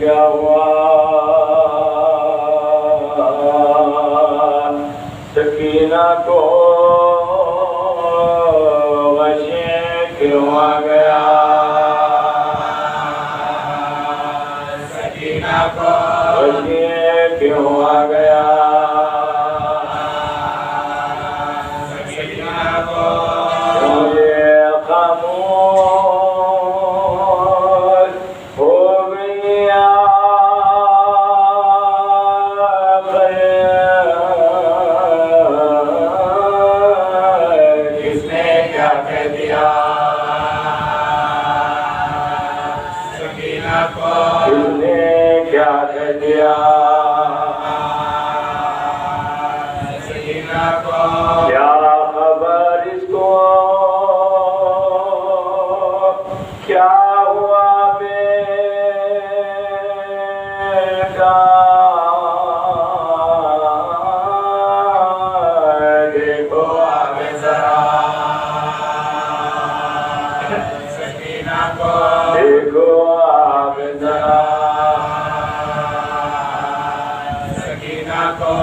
کیا ہوا سکینہ کو غشیں کیوں آ گیا سکینہ کو غشیں کیوں آ گیا سکینہ کو مجھے خاموش ہو گئی کس نے کیا کہہ دیا سکینہ کو کس نے کیا کہہ دیا سکینہ کو کیا خبر اس کو کیا ہوا بیٹا دیکھو اب ذرا سکینہ کو دیکھو اب ذرا سکینہ کو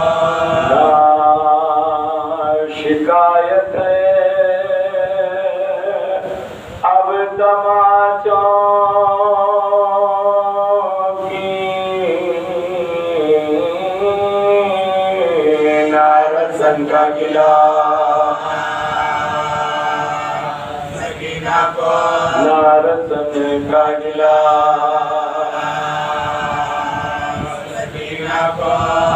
شکایت ہے اب تماشوں کی نارسن کا گلا سکینہ کو نارسن کا گلا سکینہ کو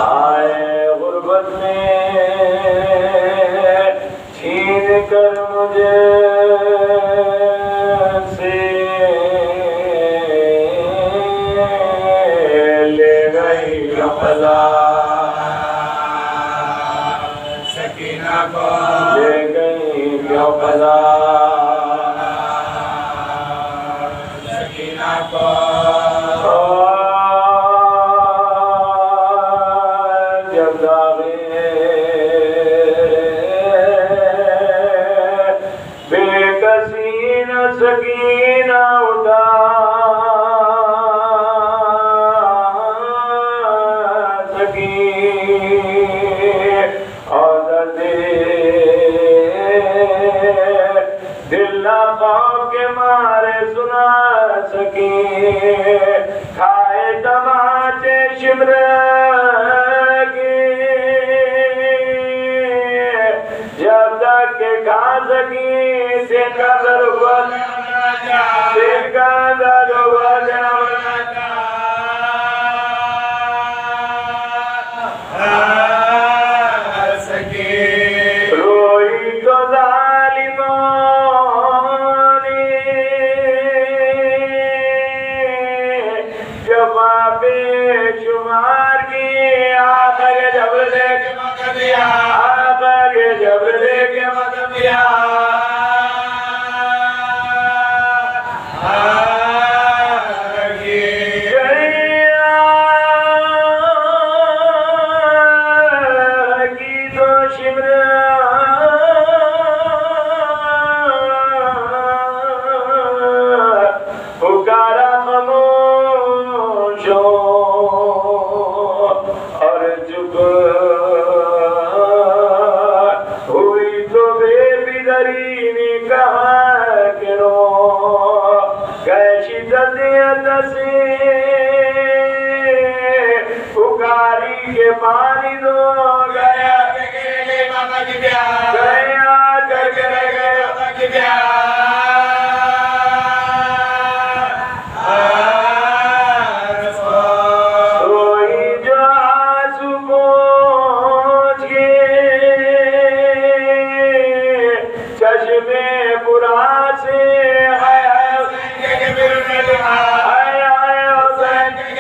آئے غربت میں چھین کر مجھے سے لے گئی فضا سکینہ کو لے گئی فضا سکینہ کو جب داغے بے کسی نہ سکینہ اٹھا سکی اور دل نہ خوف کے مارے سنا سکی کھائے تماچے شمر جب تک کہ کھا سکی سے قدر روئی تو ظالموں نے جفا بے شمار کی آخر جب دیکھ مت دیا آخر جب دیکھ مت دیا پکاری کے پانی دو گیا کہ گیلے ماما کی پیار گیا کر کے رہ گئے ماما کی پیار کوئی جو آنسو پہنچ گئے چشمے برا سے آئے حسین کے کبر میں لکھا آئے حسین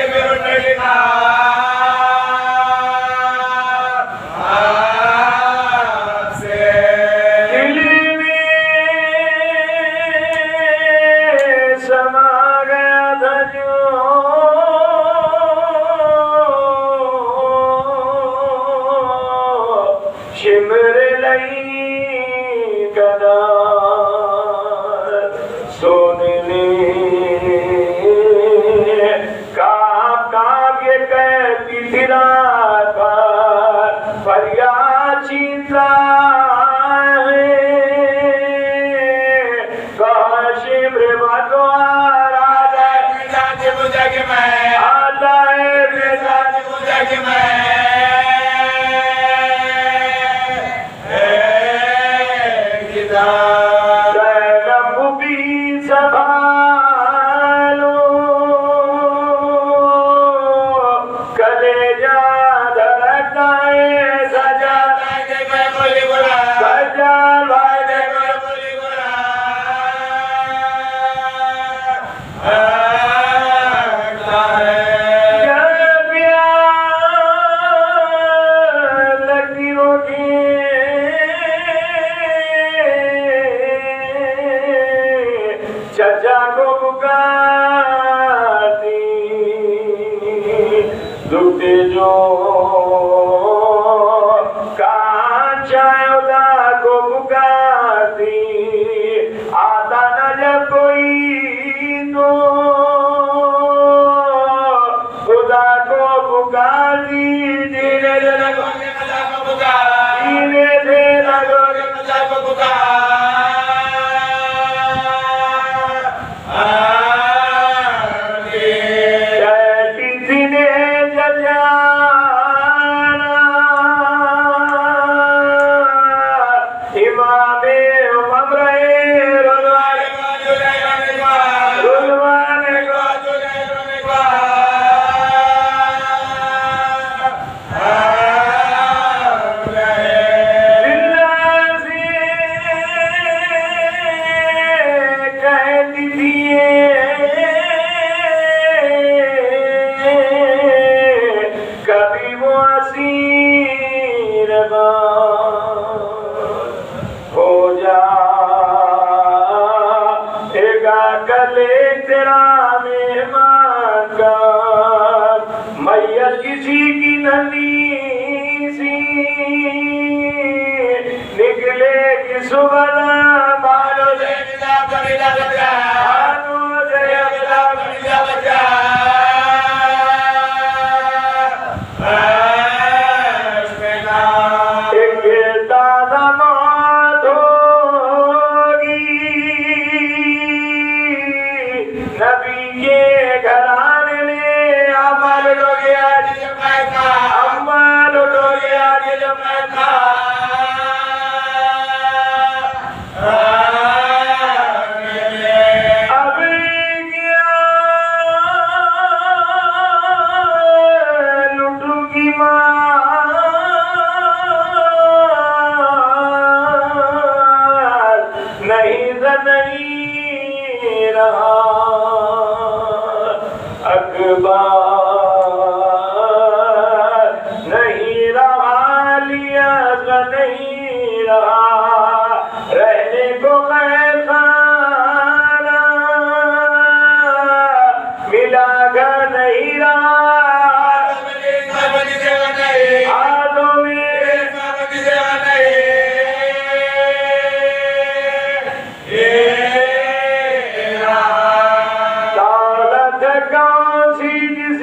سننے کاپ یہ کہتی تھی رات بھر فریاد چیتا ہے کاش بربادوار آتا ہے ساتھ بجھگ میں آتا ہے ساتھ بجھگ میں چچا کو پکارتی دکھتے جو کانچا خدا کو پکارتی آتا نہ جب کوئی تو خدا کو پکارتی جینے دے لگو خدا کو پکار جینے دے لگو خدا کو پکار ہو جا کلے تیرا مہمان کا میت کسی کی ننی سی نکلے کی صبح بالو دے ملا بڑا بچا بالو دے ملا بڑا بچا نبی کے گھرانے میں عمل ہو گیا جب میں تھا عمل ہو گیا جب میں تھا اب کیا لٹوں گی ماں نہیں نہیں رہا اخبار نہیں رہا لیا نہیں رہا رہنے کو خیر خانہ ملا گھر نہیں رہا ہاتھوں میں دولت کون سی جس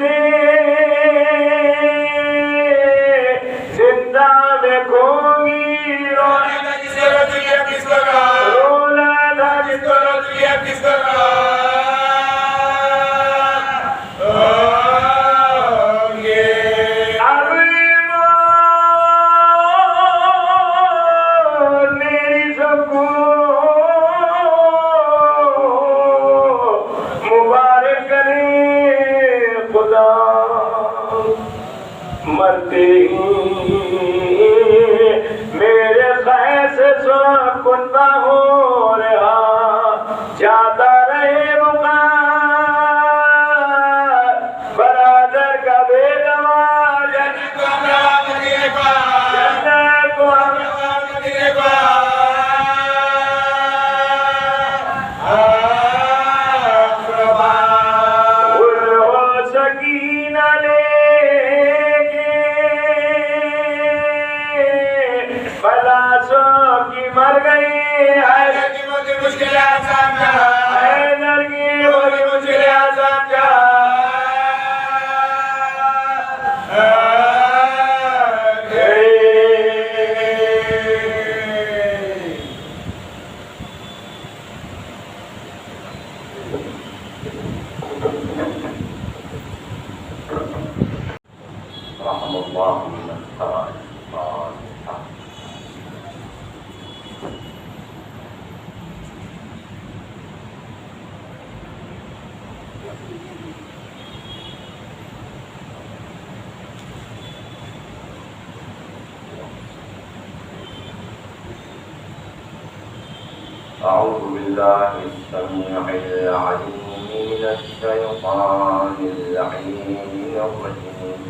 أعوذ بالله السميع العليم من الشيطان اللعين الرجيم.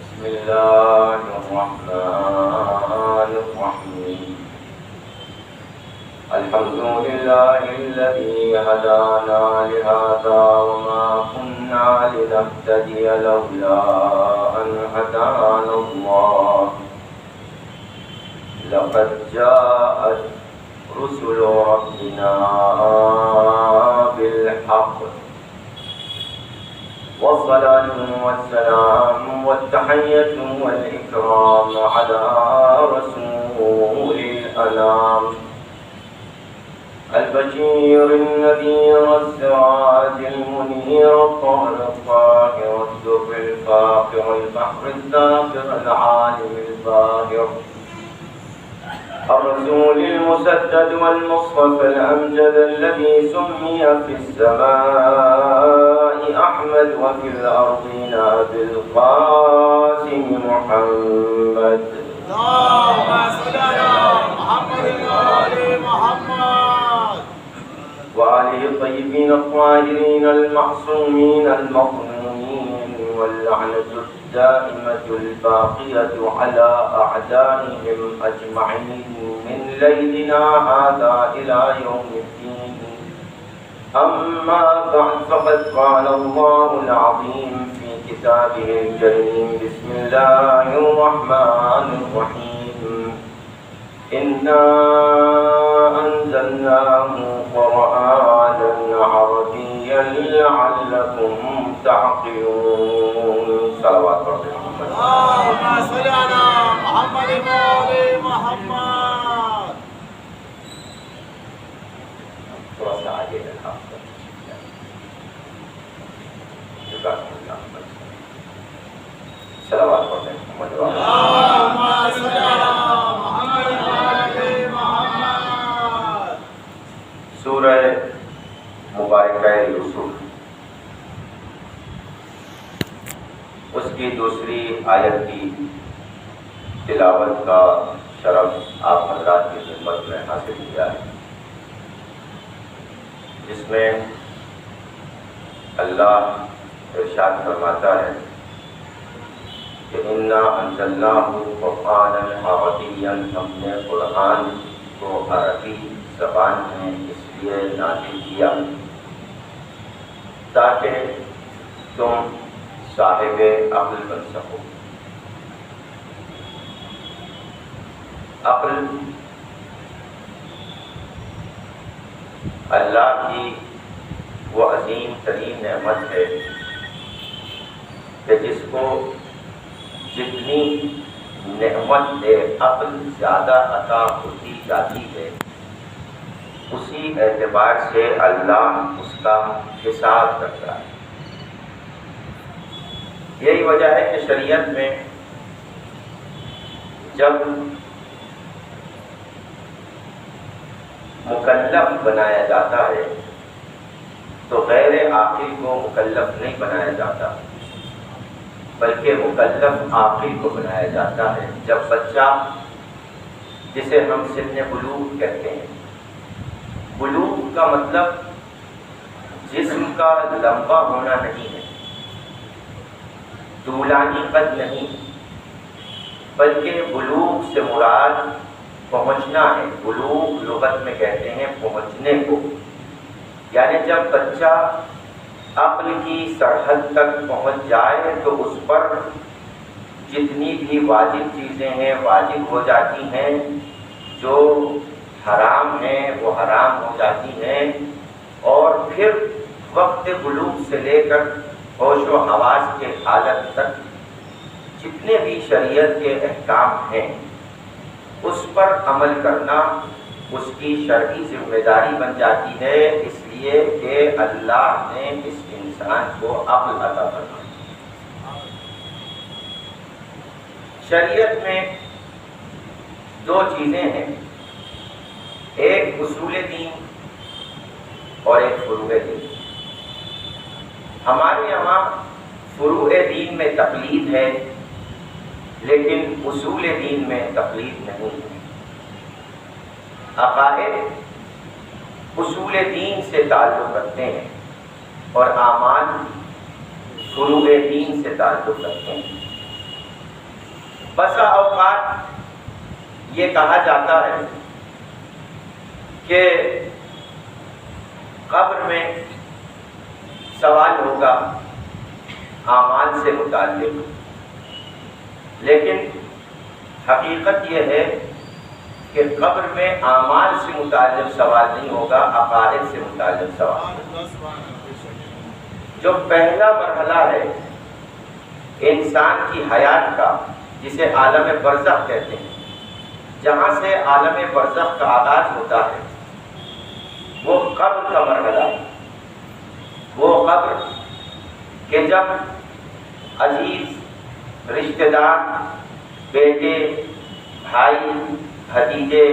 بسم الله الرحمن الرحيم. الحمد لله الذي هدانا لهذا وما كنا لنهتدي لولا أن هدانا الله. لقد جاءت رسل ربنا بالحق. والصلاة والسلام والتحية والإكرام على رسول الأنام، البشير النذير السراج المنير الطهر الطاهر الدر الفاخر البحر الذاخر العالم الباهر، الرسول المسدد والمصطفى الأمجد الذي سمي في السماء أحمد وفي الأرضين بالقاسم محمد. اللهم صل على محمد وآل محمد وآله الطيبين الطاهرين المعصومين المظلومين، واللعنة الدائمة الباقية على أعدائهم أجمعين من ليلنا هذا إلى يوم الدين. أما بعد، فقد قال الله العظيم في كتابه الكريم: بسم الله الرحمن الرحيم. إنا أنزلناه قرآنا عربيا لعلكم تعقلون. صلوات محمد. اللهم صل على محمد وآل محمد. تھوڑا سا آگے رکھا صلوات پڑھتے ہیں محمد. اللهم صل على محمد وآل محمد. سورہ مبارکہ یوسف، اس کی دوسری آیت کی تلاوت کا شرف آپ حضرات کی خدمت میں حاصل کیا ہے، جس میں اللہ ارشاد فرماتا ہے کہ انا انزلناہ قرآنا عربیا، ہم نے قرآن کو عربی زبان میں اس لیے نازل کیا تاکہ تم صاحب عقل بن سکو. عقل اللہ کی وہ عظیم ترین نعمت ہے کہ جس کو جتنی نعمت عقل زیادہ عطا ہوتی جاتی ہے، اسی اعتبار سے اللہ اس کا حساب کرتا ہے. یہی وجہ ہے کہ شریعت میں جب مکلف بنایا جاتا ہے تو غیر عاقل کو مکلف نہیں بنایا جاتا، بلکہ مکلف عاقل کو بنایا جاتا ہے. جب بچہ، جسے ہم سن بلوغ کہتے ہیں، بلوغ کا مطلب جسم کا لمبا ہونا نہیں ہے، طولانی قد نہیں، بلکہ بلوغ سے مراد پہنچنا ہے. بلوغ لغت میں کہتے ہیں پہنچنے کو، یعنی جب بچہ عقل کی سرحد تک پہنچ جائے تو اس پر جتنی بھی واجب چیزیں ہیں واجب ہو جاتی ہیں، جو حرام ہیں وہ حرام ہو جاتی ہیں، اور پھر وقت بلوغ سے لے کر ہوش و حواس کے حالت تک جتنے بھی شریعت کے احکام ہیں اس پر عمل کرنا اس کی شرعی ذمہ داری بن جاتی ہے، اس لیے کہ اللہ نے اس انسان کو عقل عطا فرمائی. شریعت میں دو چیزیں ہیں، ایک اصول دین اور ایک فروع دین. ہمارے یہاں فروع دین میں تقلید ہے، لیکن اصول دین میں تقلید نہیں ہے. عقائد اصول دین سے تعلق رکھتے ہیں اور اعمال فروع دین سے تعلق رکھتے ہیں۔ بسا اوقات یہ کہا جاتا ہے کہ قبر میں سوال ہوگا اعمال سے متعلق، لیکن حقیقت یہ ہے کہ قبر میں اعمال سے متعلق سوال نہیں ہوگا، عقائد سے متعلق سوال ہوگا۔ جو پہلا مرحلہ ہے انسان کی حیات کا، جسے عالم برزخ کہتے ہیں، جہاں سے عالم برزخ کا آغاز ہوتا ہے، وہ قبر کا مرحلہ ہے۔ وہ قبر کہ جب عزیز رشتہ دار، بیٹے، بھائی، بھتیجے،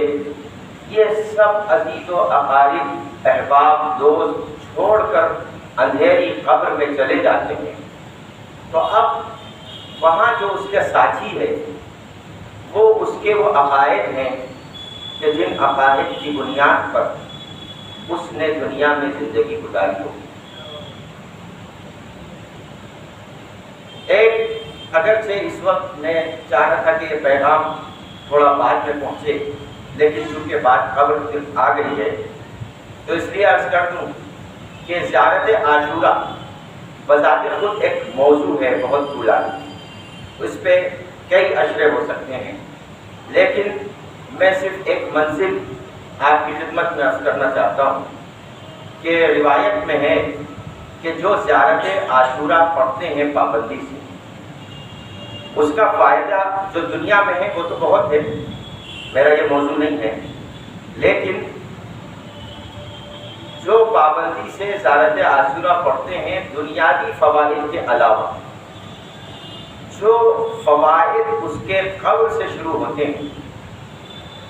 یہ سب عزیز و اقارب، احباب، دوست چھوڑ کر اندھیری قبر میں چلے جاتے ہیں، تو اب وہاں جو اس کے ساتھی ہے وہ اس کے وہ عقائد ہیں کہ جن عقائد کی بنیاد پر اس نے دنیا میں زندگی گزاری ہوگی۔ ایک اگرچہ اس وقت میں چاہ رہا تھا کہ یہ پیغام تھوڑا بعد میں پہنچے، لیکن چونکہ بات قبر آ گئی ہے تو اس لیے عرض کر دوں کہ زیارت عاشورہ بذات خود ایک موضوع ہے بہت طولانی، اس پہ کئی اشرے ہو سکتے ہیں، لیکن میں صرف ایک منزل آپ کی خدمت میں عرض کرنا چاہتا ہوں کہ روایت میں ہے کہ جو زیارت عاشورہ پڑھتے ہیں پابندی سے، اس کا فائدہ جو دنیا میں ہے وہ تو بہت ہے، میرا یہ موضوع نہیں ہے، لیکن جو پابندی سے زیارت عاشورہ پڑھتے ہیں دنیاوی فوائد کے علاوہ جو فوائد اس کے قبر سے شروع ہوتے ہیں،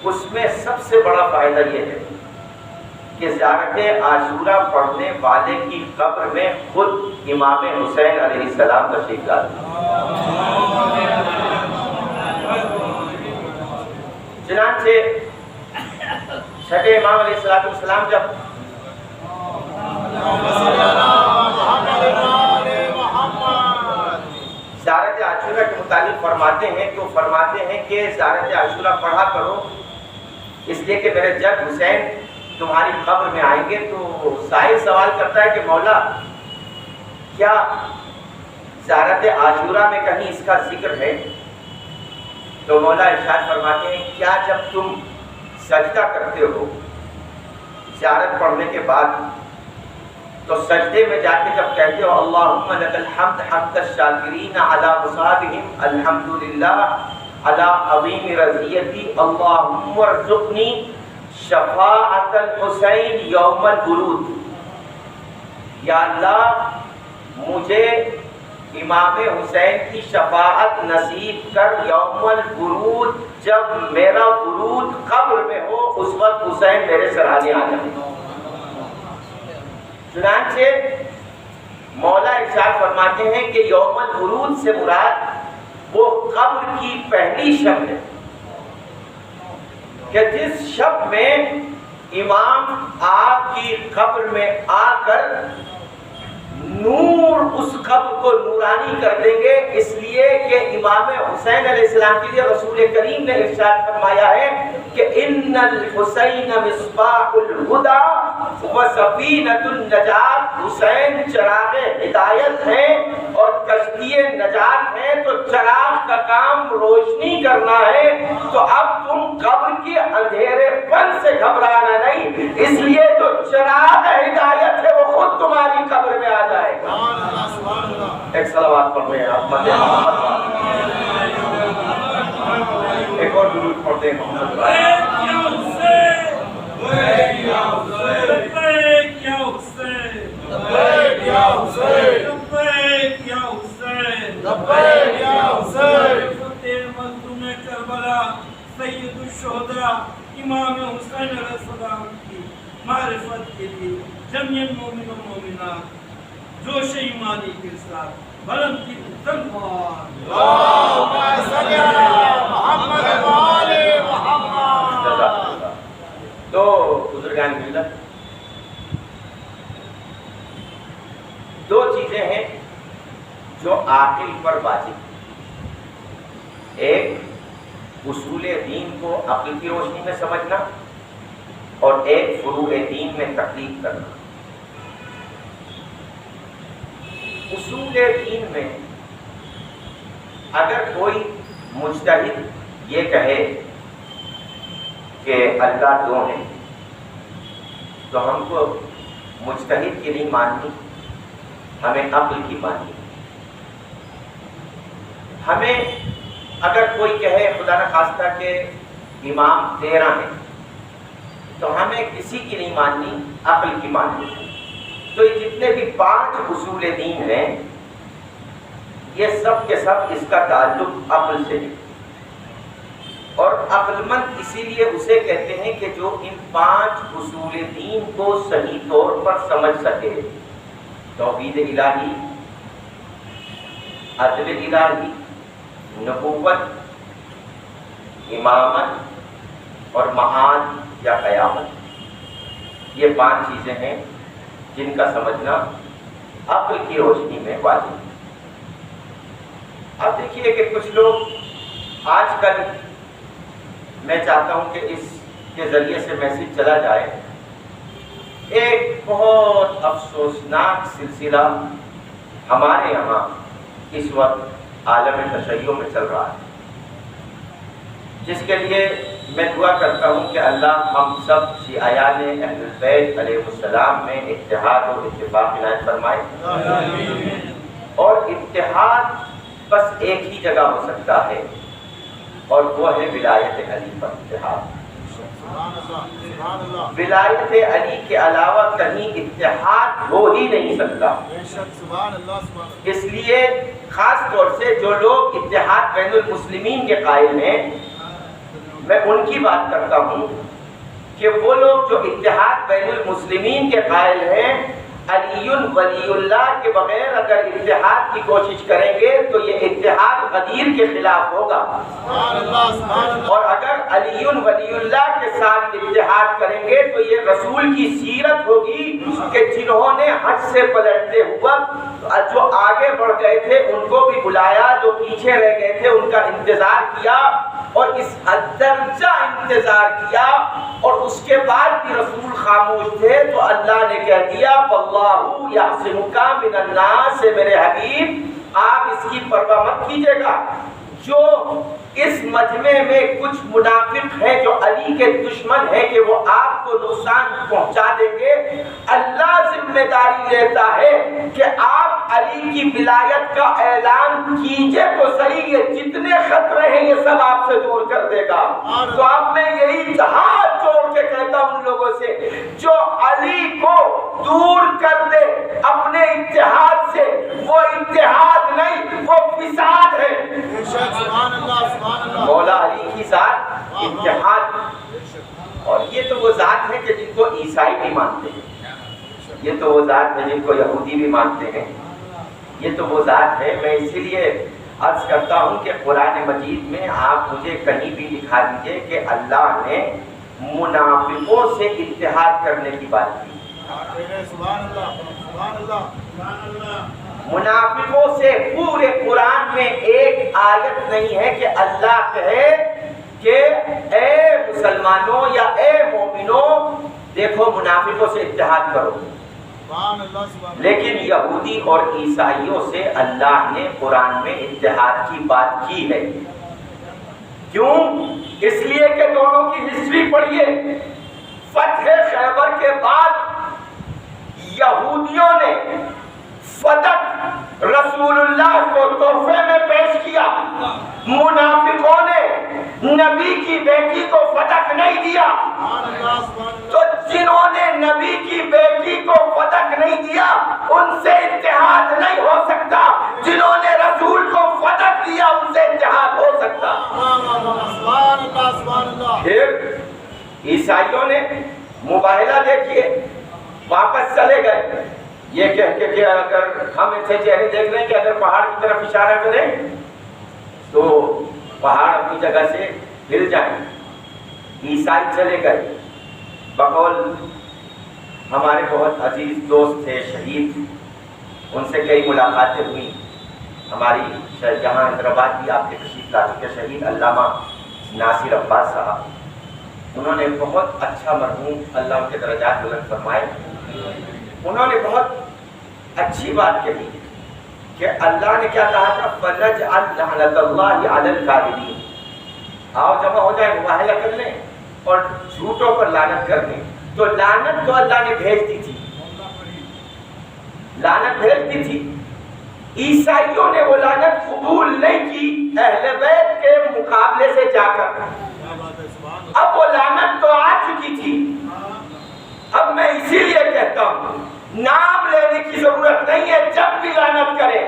اس میں سب سے بڑا فائدہ یہ ہے کہ زیارت عاشورہ پڑھنے والے کی قبر میں خود امام حسین علیہ السلام تشریف لاتے ہیں۔ چنانچہ چھٹے امام علیہ السلام جب زیارت عاشورہ کے متعلق فرماتے ہیں تو فرماتے ہیں کہ زیارت عاشورہ پڑھا کرو، اس لیے کہ میرے جد حسین تمہاری قبر میں آئیں گے۔ تو سائل سوال کرتا ہے کہ مولا کیا زیارت عاشورہ میں کہیں اس کا ذکر ہے؟ تو مولا ارشاد فرماتے ہیں کیا جب تم سجدہ کرتے ہو زیارت پڑھنے کے بعد تو سجدے میں جا کے جب کہتے ہو اللہم لک الحمد حمد الشاکرین علی مصابہم الحمدللہ علی عظیم رضیتی اللہم ارزقنی شفاعت الحسین یوم الورود، یا اللہ مجھے امام حسین کی شفاعت نصیب کر یوم الورود، جب میرا ورود قبر میں ہو اس وقت حسین میرے سرانے آ جائے۔ چنانچہ مولا ارشاد فرماتے ہیں کہ یوم الورود سے مراد وہ قبر کی پہلی شب ہے کہ جس شب میں امام آپ کی قبر میں آ کر نور اس قبر کو نورانی کر دیں گے، اس لیے کہ امام حسین علیہ السلام کے لیے رسول کریم نے ارشاد فرمایا ہے کہ ان الحسین مصباح الہدی و سفینۃ النجات، حسین چراغ ہدایت ہے اور کشتی نجات ہے، تو چراغ کا کام روشنی کرنا ہے، تو اب تم قبر کے اندھیرے پن سے گھبرانا نہیں، اس لیے جو چراغ ہدایت ہے وہ خود تمہاری قبر میں آ جائے گا۔ ایک صلوات پڑھ رہے ہیں آپ مدح محمد، ایک اور درود پڑھتے ہیں محمد۔ سید الشہداء امام حسین علیہ السلام کی معرفت کے لیے جميع المؤمنین و المؤمنات جوش ایمانی کے ساتھ بلند کی تلوار اللہم صلی علی محمد و آل محمد۔ تو بزرگان ملت دو چیزیں ہیں جو عاقل پر واجب ہیں. ایک اصول دین کو عقل کی روشنی میں سمجھنا اور ایک فروع دین میں تقلید کرنا. اصول دین میں اگر کوئی مجتہد یہ کہے کہ اللہ دو ہیں تو ہم کو مجتہد کی نہیں ماننی، ہمیں عقل کی ماننی. ہمیں اگر کوئی کہے خدا نخواستہ کہ امام 13 ہیں تو ہمیں کسی کی نہیں ماننی، عقل کی ماننی. تو یہ جتنے بھی 5 اصول دین ہیں یہ سب کے سب اس کا تعلق عقل سے ہے. اور عقل مند اسی لیے اسے کہتے ہیں کہ جو ان 5 اصول دین کو صحیح طور پر سمجھ سکے. توحید الہی، عدل الہی، نبوت، امامت اور معاد یا قیامت، یہ 5 چیزیں ہیں جن کا سمجھنا عقل کی روشنی میں واجب ہے. اب دیکھیے کہ کچھ لوگ آج کل، میں چاہتا ہوں کہ اس کے ذریعے سے میسج چلا جائے، ایک بہت افسوسناک سلسلہ ہمارے یہاں اس وقت عالم تشیع میں چل رہا ہے، جس کے لیے میں دعا کرتا ہوں کہ اللہ ہم سب شیعیان اہل البیت علیہ السلام میں اتحاد اور اتفاق عنایت فرمائے. اور اتحاد بس ایک ہی جگہ ہو سکتا ہے اور وہ ہے ولایت علی پر اتحاد. ولایت علی کے علاوہ کہیں اتحاد ہو ہی نہیں سکتا. اس لیے خاص طور سے جو لوگ اتحاد بین المسلمین کے قائل ہیں، میں ان کی بات کرتا ہوں کہ وہ لوگ جو اتحاد بین المسلمین کے قائل ہیں، علی ولی اللہ کے بغیر اگر اتحاد کی کوشش کریں گے تو یہ اتحاد غدیر کے خلاف ہوگا. اور اگر علی ولی اللہ کے ساتھ اتحاد کریں گے تو یہ رسول کی سیرت ہوگی کہ جنہوں نے حج سے پلٹتے ہوا جو آگے بڑھ گئے تھے ان کو بھی بلایا، جو پیچھے رہ گئے تھے ان کا انتظار کیا، اور اس حد درجہ انتظار کیا، اور اس کے بعد بھی رسول خاموش تھے تو اللہ نے کہہ دیا واللہ یعصمک من الناس. میرے حبیب آپ اس کی پرواہ مت کیجیے گا. جو اس مجمع میں کچھ منافق ہیں جو علی کے دشمن ہیں کہ وہ آپ کو نقصان پہنچا دیں گے، اللہ ذمہ داری لیتا ہے کہ آپ علی کی ولایت کا اعلان کیجئے تو صحیح، یہ جتنے خطرے ہیں یہ سب آپ سے دور کر دے گا. تو آپ میں یہی ہاتھ جوڑ کے کہتا ہوں ان لوگوں سے جو علی کو دور کر دے اپنے اتحاد سے، وہ اتحاد نہیں وہ فساد ہے. مولا علی کی ذات اتحاد، اور یہ تو وہ ذات ہے کہ جن کو عیسائی بھی مانتے ہیں، یہ تو وہ ذات ہے جن کو یہودی بھی مانتے ہیں، یہ تو وہ ذات ہے. میں اسی لیے عرض کرتا ہوں کہ قرآن مجید میں آپ مجھے کہیں بھی دکھا دیجئے کہ اللہ نے منافقوں سے اتحاد کرنے کی بات کی. منافقوں سے پورے قرآن میں ایک آیت نہیں ہے کہ اللہ کہے کہ اے مسلمانوں یا اے مومنوں دیکھو منافقوں سے اتحاد کرو. لیکن یہودی اور عیسائیوں سے اللہ نے قرآن میں اتحاد کی بات کی ہے. کیوں؟ اس لیے کہ دونوں کی ہسٹری پڑھیے. فتح خیبر کے بعد یہودیوں نے فتح رسول اللہ کو تحفے میں پیش کیا، منافقوں نے نبی کی بیٹی کو فتح نہیں دیا. تو جنہوں نے نبی کی بیٹی کو فتح نہیں دیا ان سے اتحاد نہیں ہو سکتا، جنہوں نے رسول کو فتح دیا ان سے اتحاد ہو سکتا. پھر عیسائیوں نے مباہلہ دیکھیے، واپس چلے گئے یہ کہہ کے کہ اگر ہم ایسے چہرے دیکھ رہے ہیں کہ اگر پہاڑ کی طرف اشارہ کریں تو پہاڑ اپنی جگہ سے ہل جائیں. عیسائی چلے گئے بقول ہمارے بہت عزیز دوست تھے شہید، ان سے کئی ملاقاتیں ہوئیں. ہماری یہاں حیدرآباد بھی آپ کے تشریف لا چکے شہید علامہ ناصر عباس صاحب، انہوں نے بہت اچھا مرحوم، اللہ ان کے درجات بلند فرمائے، انہوں نے بہت اچھی بات کہی کہ اللہ نے کیا کہا تھا، فَنَجْعَلْ لَعْنَتَ اللَّهِ عَلَى الْكَاذِبِينَ. آؤ جمع ہو جائے، مباہلہ کر لیں اور جھوٹوں پر لعنت کر لیں. تو لعنت تو اللہ نے بھیج دی تھی، لعنت بھیج دی تھی. عیسائیوں نے وہ لعنت قبول نہیں کی اہل بیت کے مقابلے سے جا کر. اب وہ لعنت تو آ چکی تھی. اب میں اسی لیے کہتا ہوں نام لینے کی ضرورت نہیں ہے جب بھی لعنت کرے.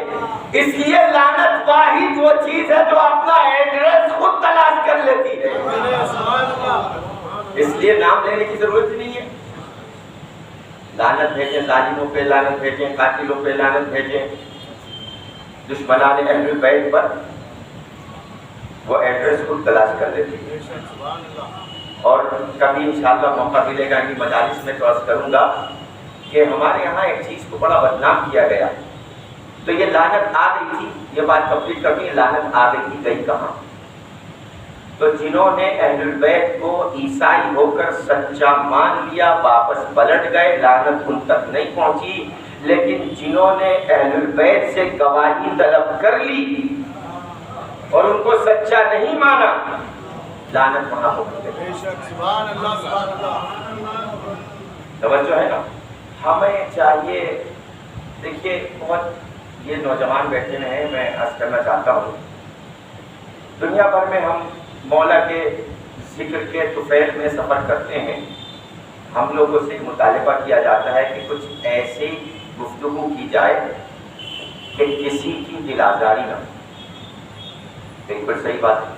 اس لیے لعنت واحد وہ چیز ہے جو اپنا ایڈریس خود تلاش کر لیتی ہے، اس لیے نام لینے کی ضرورت نہیں ہے. لعنت بھیجیں ظالموں پہ، لعنت بھیجیں قاتلوں پہ، لعنت بھیجیں دشمنان اہل بیت پر، وہ ایڈریس خود تلاش کر لیتی ہے. اور کبھی انشاءاللہ موقع ملے گا ان مجالس میں تو عرض کروں گا کہ ہمارے یہاں ایک چیز کو بڑا بدنام کیا گیا. تو یہ لعنت آ گئی تھی، یہ بات کمپلیٹ کرنی ہے، لعنت آ گئی تھی، گئی کہاں؟ تو جنہوں نے اہل البیت کو عیسائی ہو کر سچا مان لیا واپس پلٹ گئے، لعنت ان تک نہیں پہنچی. لیکن جنہوں نے اہل البیت سے گواہی طلب کر لی اور ان کو سچا نہیں مانا، لعنت وہاں پہنچ گئی. توجہ ہے نا؟ ہمیں چاہیے، دیکھیے بہت یہ نوجوان بیٹھے ہوئے ہیں، میں عرض کرنا چاہتا ہوں دنیا بھر میں ہم مولا کے ذکر کے طفیل میں سفر کرتے ہیں. ہم لوگوں سے مطالبہ کیا جاتا ہے کہ کچھ ایسی گفتگو کی جائے کہ کسی کی دل آزاری نہ ہو. بالکل صحیح بات ہے.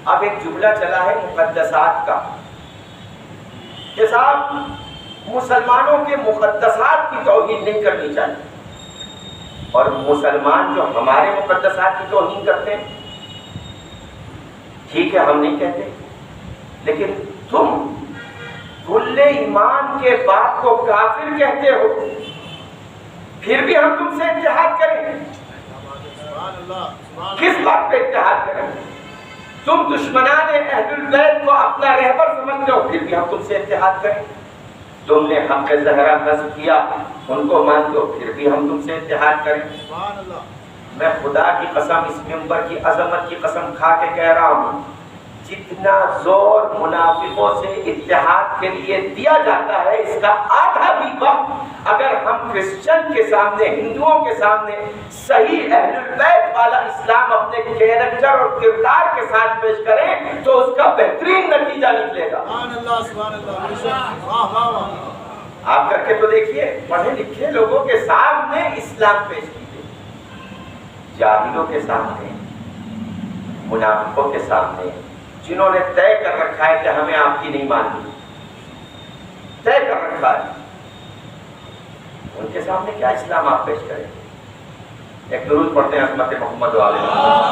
اب ایک جملہ چلا ہے مقدسات کا کہ صاحب مسلمانوں کے مقدسات کی توہین نہیں کرنی چاہیے، اور مسلمان جو ہمارے مقدسات کی توہین کرتے ہیں، ٹھیک ہے ہم نہیں کہتے، لیکن تم کل ایمان کے بعد کو کافر کہتے ہو، پھر بھی ہم تم سے اتحاد کریں. کس بات پہ اتحاد کریں؟ تم دشمنان اہل البیت کو اپنا رہبر سمجھتے ہو، پھر بھی ہم تم سے اتحاد کریں. تم نے حق زہرا نصب کیا، ان کو مانتے ہو، پھر بھی ہم تم سے اتحاد کریں. میں خدا کی قسم، اس منبر کی عظمت کی قسم کھا کے کہہ رہا ہوں، جتنا زور منافقوں سے اتحاد کے لیے دیا جاتا ہے، اس کا آدھا بھی وقت اگر ہم کرسچن کے سامنے، ہندوؤں کے سامنے صحیح اہل البیت والا اسلام اپنے کیریکٹر اور کردار کے ساتھ پیش کریں تو اس کا بہترین نتیجہ نکلے گا. آپ کر کے تو دیکھیے، پڑھے لکھے لوگوں کے سامنے اسلام پیش کیجیے، جاہلوں کے سامنے، منافقوں کے سامنے، جنہوں نے طے کر رکھا ہے کہ ہمیں آپ کی نہیں ماننی، طے کر رکھا ہے، ان کے سامنے کیا اسلام آپ پیش کریں؟ ایک درود پڑھتے ہیں عظمت محمد و آل محمد.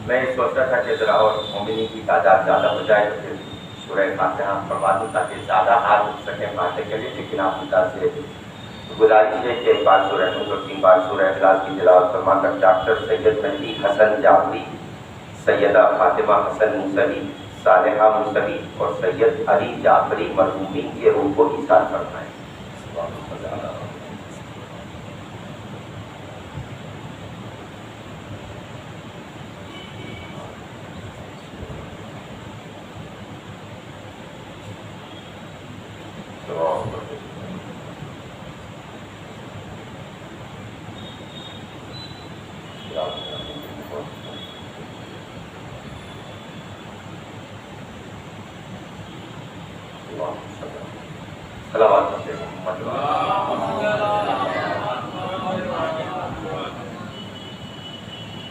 میں یہ سوچ رہا تھا کہ ذرا اور مومنین کی تعداد زیادہ ہو جائے تو پھر سورہ فاتحہ پڑھوا دوں تاکہ زیادہ ہاتھ اٹھ سکیں فاتحہ کے لیے. لیکن آپ کی طرف سے گزارش ہے کہ ایک بار سورہ نور اور 3 بار سورہ اخلاص کی تلاوت فرما کر ڈاکٹر سید مہدی حسن جعفری، سیدہ فاطمہ حسن موسوی، صالحہ موسوی اور سید علی جعفری مرحومین کے روح کو ایثار فرمائیں.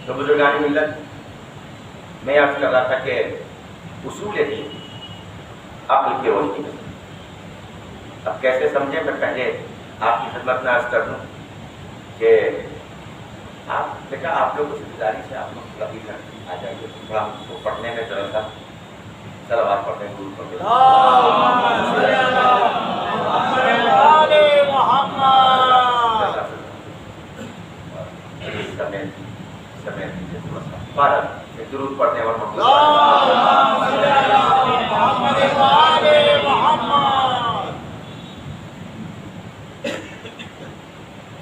تو بزرگان ملت، میں عرض کر رہا تھا کہ اصول دین عقل کی روشنی میں. اب کیسے سمجھے؟ میں پہلے آپ کی خدمت میں عرض کر دوں کہ آپ بیٹا آپ لوگوں سے گزارش ہے آپ لوگ کبھی آ جائیے تھوڑا ہم کو پڑھنے میں ذرا سا سلوات پڑھنے کو سمے دیجیے تھوڑا سا بارہ درود پڑھنے اور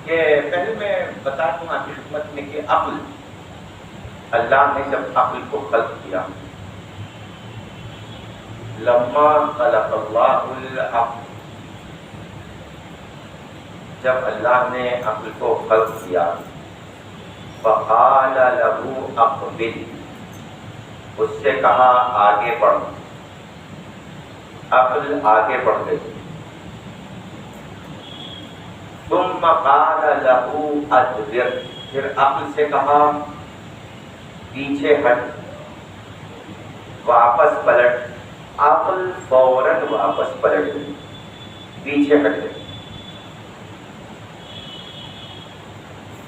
کہ پہلے میں بتا دوں آپ کی خدمت میں کہ عقل، اللہ نے جب عقل کو خلق کیا، لما خلق اللہ العقل، جب اللہ نے عقل کو خلق کیا، فقال له اقبل، اس سے کہا آگے بڑھ، عقل آگے بڑھ گئی۔ ثم قال له ادبر، پھر عقل سے کہا پیچھے ہٹ، واپس پلٹ، عقل فوراً واپس پلٹ گئی، پیچھے ہٹ گئی۔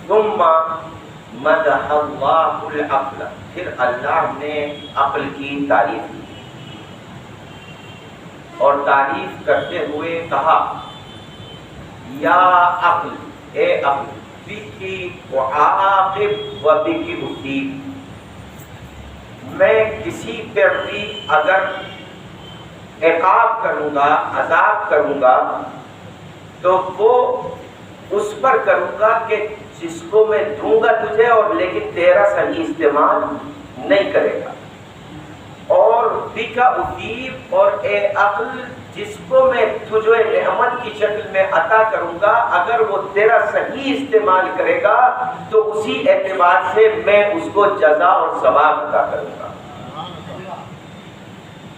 ثم مدح اللہ العقل، پھر اللہ نے عقل کی تعریف کی اور تعریف کرتے ہوئے کہا یا عقل، اے عقل، بکی وعاقب و بکی اصیب، میں کسی پر بھی اگر عقاب کروں گا، عذاب کروں گا، تو وہ اس پر کروں گا کہ جس کو میں دوں گا تجھے اور لیکن تیرا صحیح استعمال نہیں کرے گا، اور بکا اصیب، اور اے عقل جس کو میں تجھے نعمت کی شکل میں عطا کروں گا، اگر وہ تیرا صحیح استعمال کرے گا تو اسی اعتبار سے میں اس کو جزا اور ثواب عطا کروں گا۔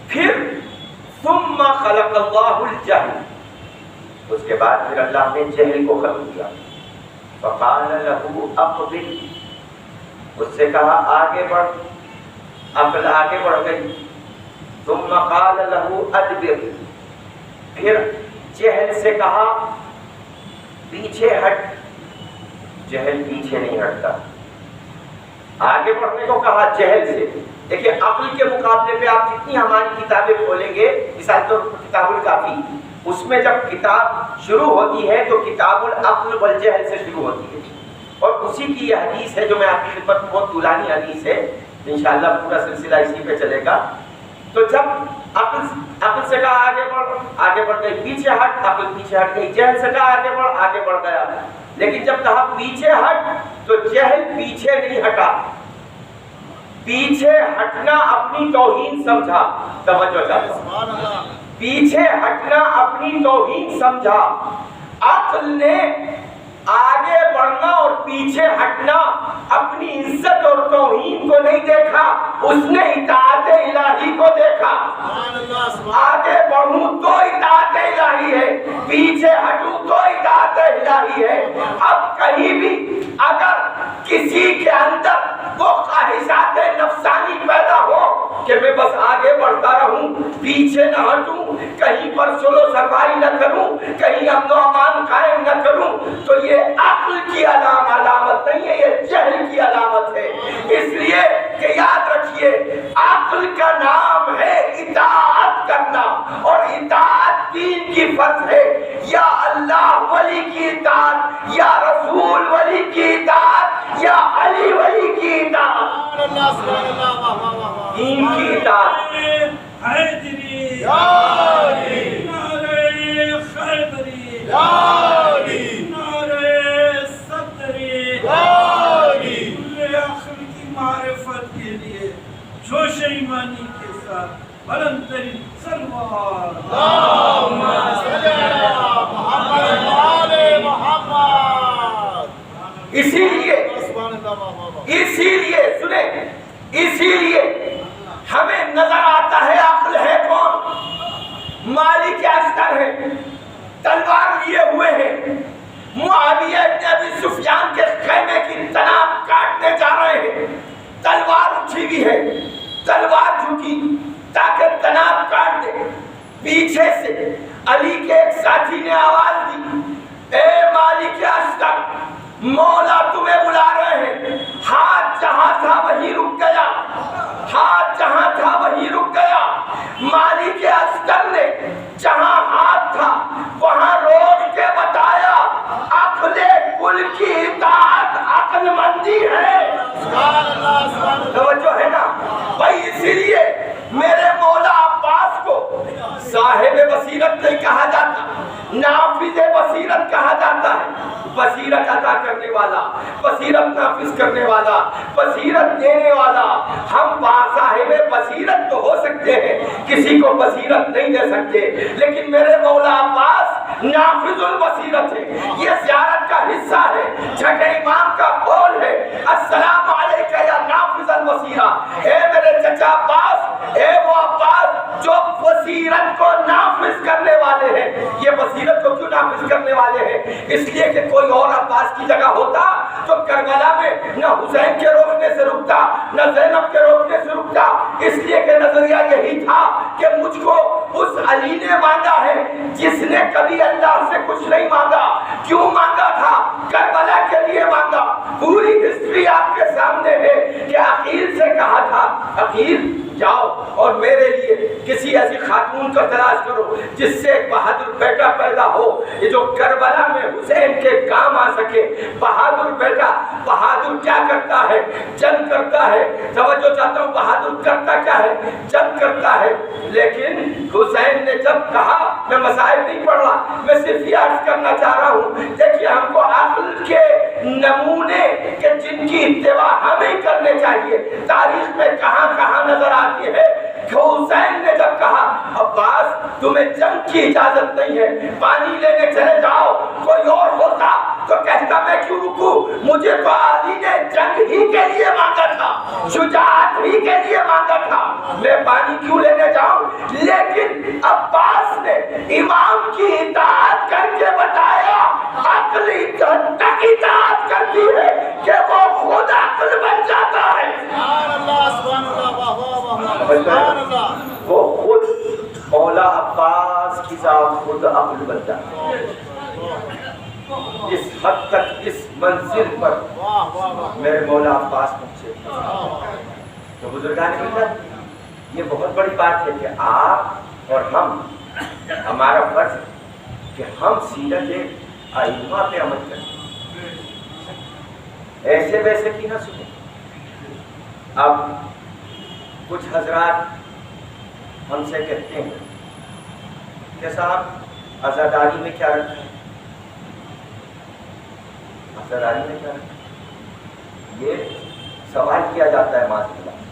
پھر ثم خلق اللہ الجہل، اس کے بعد پھر اللہ نے جہل کو خلق کیا، فقال له اقبل، اس سے کہا آگے بڑھ، عقل آگے بڑھ گئی۔ ثم قال له ادبر، پھر جہل سے کہا پیچھے ہٹ، جہل پیچھے نہیں ہٹتا، آگے بڑھنے کو کہا جہل سے۔ دیکھیے عقل کے مقابلے پہ آپ جتنی ہماری کتابیں کھولیں گے، مثال طور پر کتاب الکافی، اس میں جب کتاب شروع ہوتی ہے تو کتاب العقل والجہل سے شروع ہوتی ہے، اور اسی کی یہ حدیث ہے جو میں آپ کی خدمت میں، بہت طولانی حدیث ہے، انشاءاللہ پورا سلسلہ اسی پہ چلے گا۔ تو جب عقل سے کہا آگے بڑھ، آگے بڑھ گئی، پیچھے ہٹ، عقل پیچھے ہٹ گئی، جہل سے کہا آگے بڑھ، آگے بڑھ گیا، لیکن جب کہا پیچھے ہٹ تو جہل پیچھے نہیں ہٹا، پیچھے ہٹنا اپنی توہین سمجھا، توجہ چاہتا ہوں، پیچھے ہٹنا اپنی توہین سمجھا۔ عقل نے آگے بڑھنا اور پیچھے ہٹنا اپنی عزت اور توہین کو نہیں دیکھا، اس نے اطاعت الہی کو دیکھا۔ آگے بڑھوں تو اطاعت الہی ہے، پیچھے ہٹوں تو اطاعت الہی ہے۔ اب کہیں بھی اگر کسی کے اندر وہ خواہشات نفسانی پیدا ہو کہ میں بس آگے بڑھتا رہوں، پیچھے نہ ہٹوں، کہیں پر سلو صفائی نہ کروں، کہیں امن و امان قائم نہ کروں، تو یہ عقل کی علامت نہیں ہے، یہ جہل کی علامت ہے۔ اس لیے کہ یاد رکھیے عقل کا نام ہے اطاعت کرنا، اور اطاعت دین کی فرض ہے، یا اللہ ولی کی اطاعت، یا رسول ولی کی اطاعت، یا علی ولی کی اطاعت، دین کی اطاعت۔ حیدری نعرہ خیبری، نعرہ صدری، کل آخر کی معرفت کے لیے جوش ایمانی کے ساتھ بلند ترین سلوات، اللہم صلی علی محمد۔ اسی لیے ہمیں نظر آتا ہے عقل ہے کون؟ مالک عسکر ہے، تلوار لیے ہوئے ہیں، معاویہ ابن ابی سفیان کے خیمے کی تناب کاٹنے جا رہے ہیں، تلوار اٹھی ہوئی ہے، تلوار جھکی تاکہ تناب کاٹ دے۔ پیچھے سے علی کے ایک ساتھی نے آواز دی، اے مالک عسکر، مولا تمہیں بلا رہے ہیں۔ کرنے والا، بصیرت نافذ کرنے والا، بصیرت دینے والا۔ ہم باصاحب بصیرت تو ہو سکتے ہیں، کسی کو بصیرت نہیں دے سکتے، لیکن میرے مولا عباس نافذ البصیرت ہے۔ یہ زیارت کا حصہ ہے، چھٹے امام کا قول ہے، السلام علیکہ یا نافذ البصیرہ۔ اے میرے چچا عباس، اے وہ عباس جو بصیرت کو نافذ کرنے والے ہیں۔ یہ بصیرت کو کیوں نافذ کرنے والے ہیں؟ اس لیے کہ کوئی اور عباس کی جگہ ہوتا تو کربلا میں نہ حسین کے روکنے سے رکتا، نہ زینب کے روکنے سے رکتا۔ اس لیے کہ نظریہ یہی تھا کہ مجھ کو اس علی نے مانگا ہے جس نے کبھی اللہ سے کچھ نہیں مانگا۔ کیوں مانگا تھا؟ کربلا کے لیے مانگا۔ پوری ہسٹری آپ کے سامنے ہے کہ عقیل سے کہا تھا، عقیل جاؤ اور میرے لیے کسی ایسی خاتون کو تلاش کرو جس سے ایک بہادر بیٹا پیدا ہو، یہ جو کربلا میں حسین کے کام آ سکے۔ بہادر بیٹا، بہادر کیا کرتا ہے؟ جنگ کرتا ہے۔ توجہ چاہتا ہوں، بہادر کرتا کیا ہے؟ جنگ کرتا ہے۔ لیکن حسین نے جب کہا، میں مسائل نہیں پڑھ رہا، میں صرف یہ عرض کرنا چاہ رہا ہوں، دیکھیے ہم کو عقل کے نمونے کہ جن کی اتباع ہمیں کرنے چاہیے تاریخ میں کہاں کہاں نظر آتی ہے کہ حسین نے جب کہا عباس تمہیں جنگ کی اجازت نہیں ہے، پانی لینے چلے جاؤ، کوئی اور ہوتا تو کہتا میں کیوں رکوں، مجھے تو علی نے جنگ ہی کے لیے مانگا تھا، شجاعت ہی کے لیے مانگا تھا، میں پانی کیوں لینے جاؤں؟ لیکن عباس نے امام کی اطاعت کر کے بتایا عقل تک اطاعت کرتی ہے کہ وہ خود عقل بن جاتا ہے۔ وہ خود مولا عباس کی ذات خود عقل بن جاتا ہے۔ اس حد تک اس منزل پر میرے مولا عباس پہنچے تو بزرگان ملت، یہ بہت بڑی بات ہے کہ آپ اور ہم، ہمارا فرض ہے کہ ہم سیرت ائمہ پہ عمل کریں، ایسے ویسے کی نہ سنیں۔ اب کچھ حضرات ہم سے کہتے ہیں کہ صاحب عزاداری میں کیا رکھا ہے؟ عزاداری میں کیا رکھا ہے؟ یہ سوال کیا جاتا ہے معاذ اللہ۔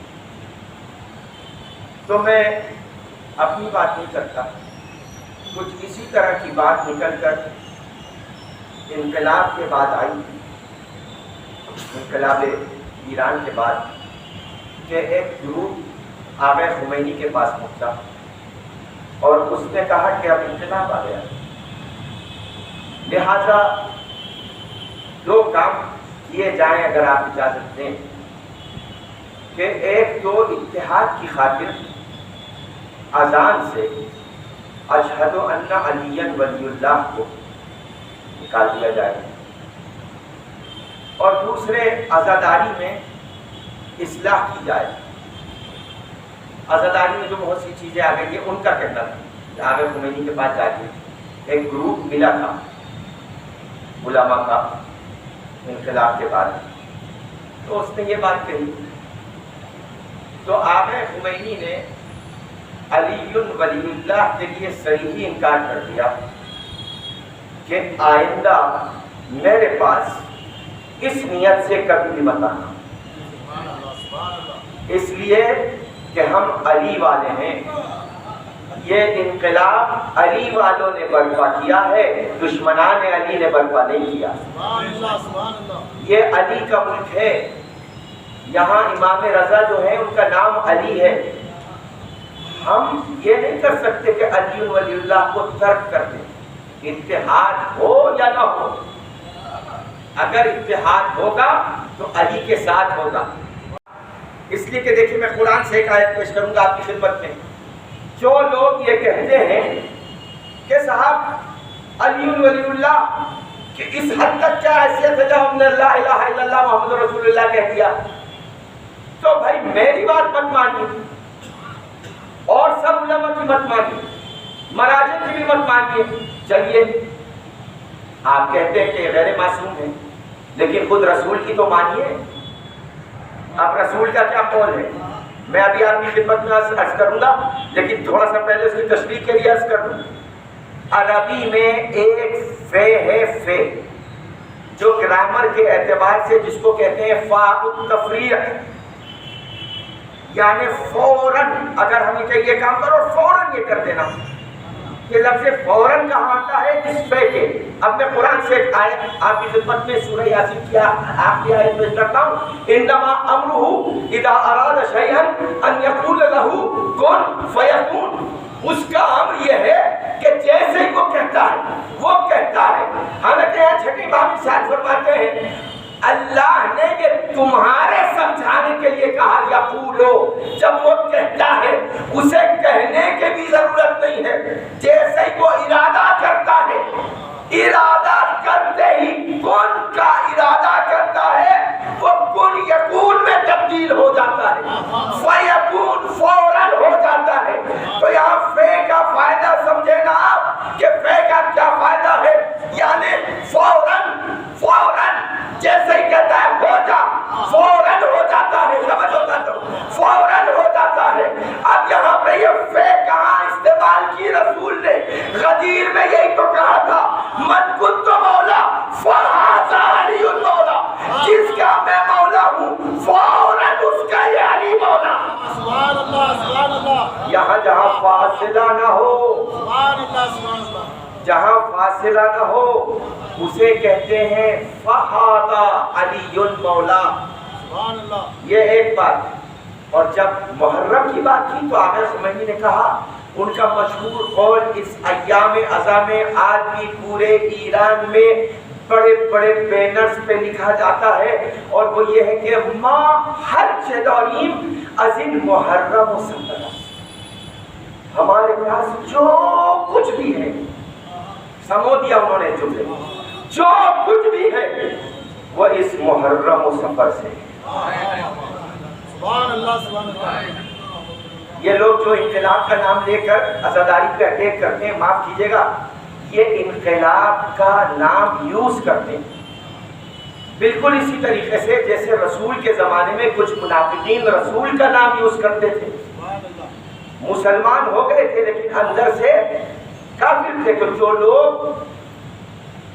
تو میں اپنی بات نہیں کرتا، کچھ اسی طرح کی بات نکل کر انقلاب کے بعد آئی، انقلاب ایران کے بعد، کہ ایک گروپ آغا خمینی کے پاس پہنچا اور اس نے کہا کہ اب انقلاب آ گیا، لہذا دو کام کیے جائیں اگر آپ اجازت دیں، کہ ایک تو اتحاد کی خاطر اذان سے اشہد ان علی ولی اللہ کو نکال دیا جائے، اور دوسرے عزاداری میں اصلاح کی جائے۔ عزاداری میں جو بہت سی چیزیں آ گئی ہیں ان کا کہنا تھا، آغا خمینی کے پاس جا کے ایک گروپ ملا تھا علماء کا انقلاب کے بعد، تو اس نے یہ بات کہی، تو آغا خمینی نے علی ولی اللہ کے لیے صریحی انکار کر دیا کہ آئندہ میرے پاس اس نیت سے کبھی بھی مت آنا، اس لیے کہ ہم علی والے ہیں، یہ انقلاب علی والوں نے برپا کیا ہے، دشمنان علی نے برپا نہیں کیا، یہ علی کا ملک ہے، یہاں امام رضا جو ہے ان کا نام علی ہے، ہم یہ نہیں کر سکتے کہ علی ولی اللہ کو ترک کر دیں، اتحاد ہو یا نہ ہو، اگر اتحاد ہوگا تو علی کے ساتھ ہوگا۔ اس لیے کہ دیکھیں میں قرآن سے ایک آیت پیش کروں گا آپ کی خدمت میں، جو لوگ یہ کہتے ہیں کہ صاحب علی ولی اللہ کہ اس حد تک کیا حیثیت ہے جب ہم نے لا الہ الا اللہ محمد رسول اللہ کہہ دیا، تو بھائی میری بات مت مانیے اور سب علماء کی مت مانیے، مراجع کی بھی مت مانیے، چلیے آپ کہتے ہیں کہ غیر معصوم ہے، لیکن خود رسول کی تو مانیے۔ اب رسول کا کیا قول ہے؟ میں ابھی آپ کی خدمت میں عرض کروں گا، لیکن تھوڑا سا پہلے اس کی تشریح کے لیے عرض کر دوں۔ عربی میں ایک فے ہے، فے جو گرامر کے اعتبار سے جس کو کہتے ہیں فاء التفریع، یعنی فوراً اگر ہمیں چاہیے کام کرو فوراً یہ کر دینا، یہ لفظ فوراً کہاں آتا ہے؟ اس فے کے۔ اب میں قرآن سے ایک آیت آپ کی خدمت میں سورہ یاسین کی آخری آیت پیش کرتا ہوں، انما امرہ اذا اراد شیئا ان یقول لہ کن فیکون۔ اس کا امر یہ ہے کہ جیسے ہی وہ کہتا ہے وہ کہتا ہے۔ حالانکہ یہاں چھٹی باب ارشاد فرماتے ہیں اللہ نے یہ تمہارے سمجھانے کے لیے کہا یقولو، جب وہ کہتا ہے اسے کہنے کی بھی ضرورت نہیں ہے، جیسے ہی وہ ارادہ کرتا ہے، ارادہ کرتے ہی کن کا ارادہ کرتا ہے وہ کن یکون میں تبدیل ہو جاتا ہے، فیکون فوراً ہو جاتا ہے۔ تو یہاں فے کا فائدہ سمجھے نا آپ کہ فے کا کیا فائدہ ہے، یعنی فوراً فوراً جیسے ہی کہتا ہے ہو جا فوراً ہو جاتا ہے، سمجھ ہوتا تو فوراً ہو جاتا ہے۔ اب یہاں پہ یہ فے کہاں استعمال کی رسول نے؟ غدیر میں یہی تو کہا تھا من کنت مولا فہذا علی مولا، جس کا میں مولا ہوں فوراً اس کا یہ علی مولا۔ سبحان اللہ سبحان اللہ، یہاں جہاں فاصلہ نہ ہو، سبحان اللہ سبحان اللہ، جہاں فاصلہ نہ ہو اسے کہتے ہیں فہذا علی مولا۔ سبحان اللہ۔ یہ ایک بات ہے۔ اور جب محرم کی بات کی تو عامر خمینی نے کہا ان کا مشہور قول اس ایام اذا میں آج بھی پورے ایران میں بڑے بڑے بینرز پہ لکھا جاتا ہے، اور وہ یہ ہے کہ ما ہر چداریم ازن محرم و سفر، ہمارے پاس جو کچھ بھی ہے، سمو دیا انہوں نے جملے، جو کچھ بھی ہے وہ اس محرم و سفر سے ہے۔ سبحان اللہ سبحان اللہ۔ یہ لوگ جو انقلاب کا نام لے کر عزاداری پہ اٹیک کرتے ہیں، معاف کیجئے گا، یہ انقلاب کا نام یوز کرتے ہیں بالکل اسی طریقے سے جیسے رسول کے زمانے میں کچھ منافقین رسول کا نام یوز کرتے تھے، مسلمان ہو گئے تھے لیکن اندر سے کافر تھے۔ تو جو لوگ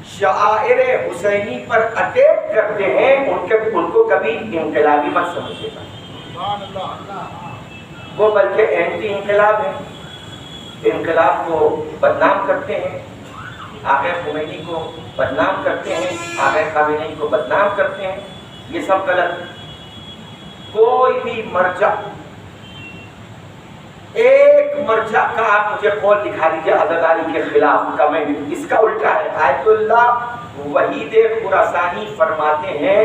شعائر حسینی پر اٹیک کرتے ہیں ان کو کبھی انقلابی مت سمجھے گا، سبحان اللہ۔ وہ بلکہ اینٹی انقلاب ہے، انقلاب کو بدنام کرتے ہیں، آقا خمینی کو بدنام کرتے ہیں، آقا خامنئی کو بدنام کرتے ہیں، یہ سب غلط ہے۔ کوئی بھی مرجع، ایک مرجع کا آپ مجھے قول دکھا دیجیے عزاداری کے خلاف کمنٹ، اس کا الٹا ہے۔ آیت اللہ وحید خراسانی فرماتے ہیں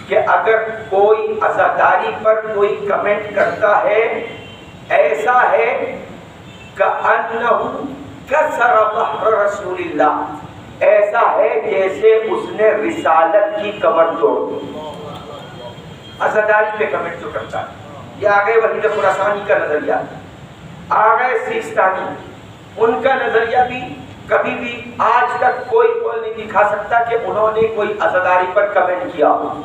کہ اگر کوئی عزاداری پر کوئی کمنٹ کرتا ہے ایسا ہے کأنہ کسر بحر رسول اللہ، ایسا ہے جیسے اس نے رسالت کی کمر توڑ دی۔ عزاداری پہ کمنٹ جو کرتا ہے، یہ آگے وحید خراسانی کا نظریہ، آگے سیستانی ان کا نظریہ بھی کبھی بھی آج تک کوئی قول نہیں دکھا سکتا کہ انہوں نے کوئی عزاداری پر کمنٹ کیا ہو۔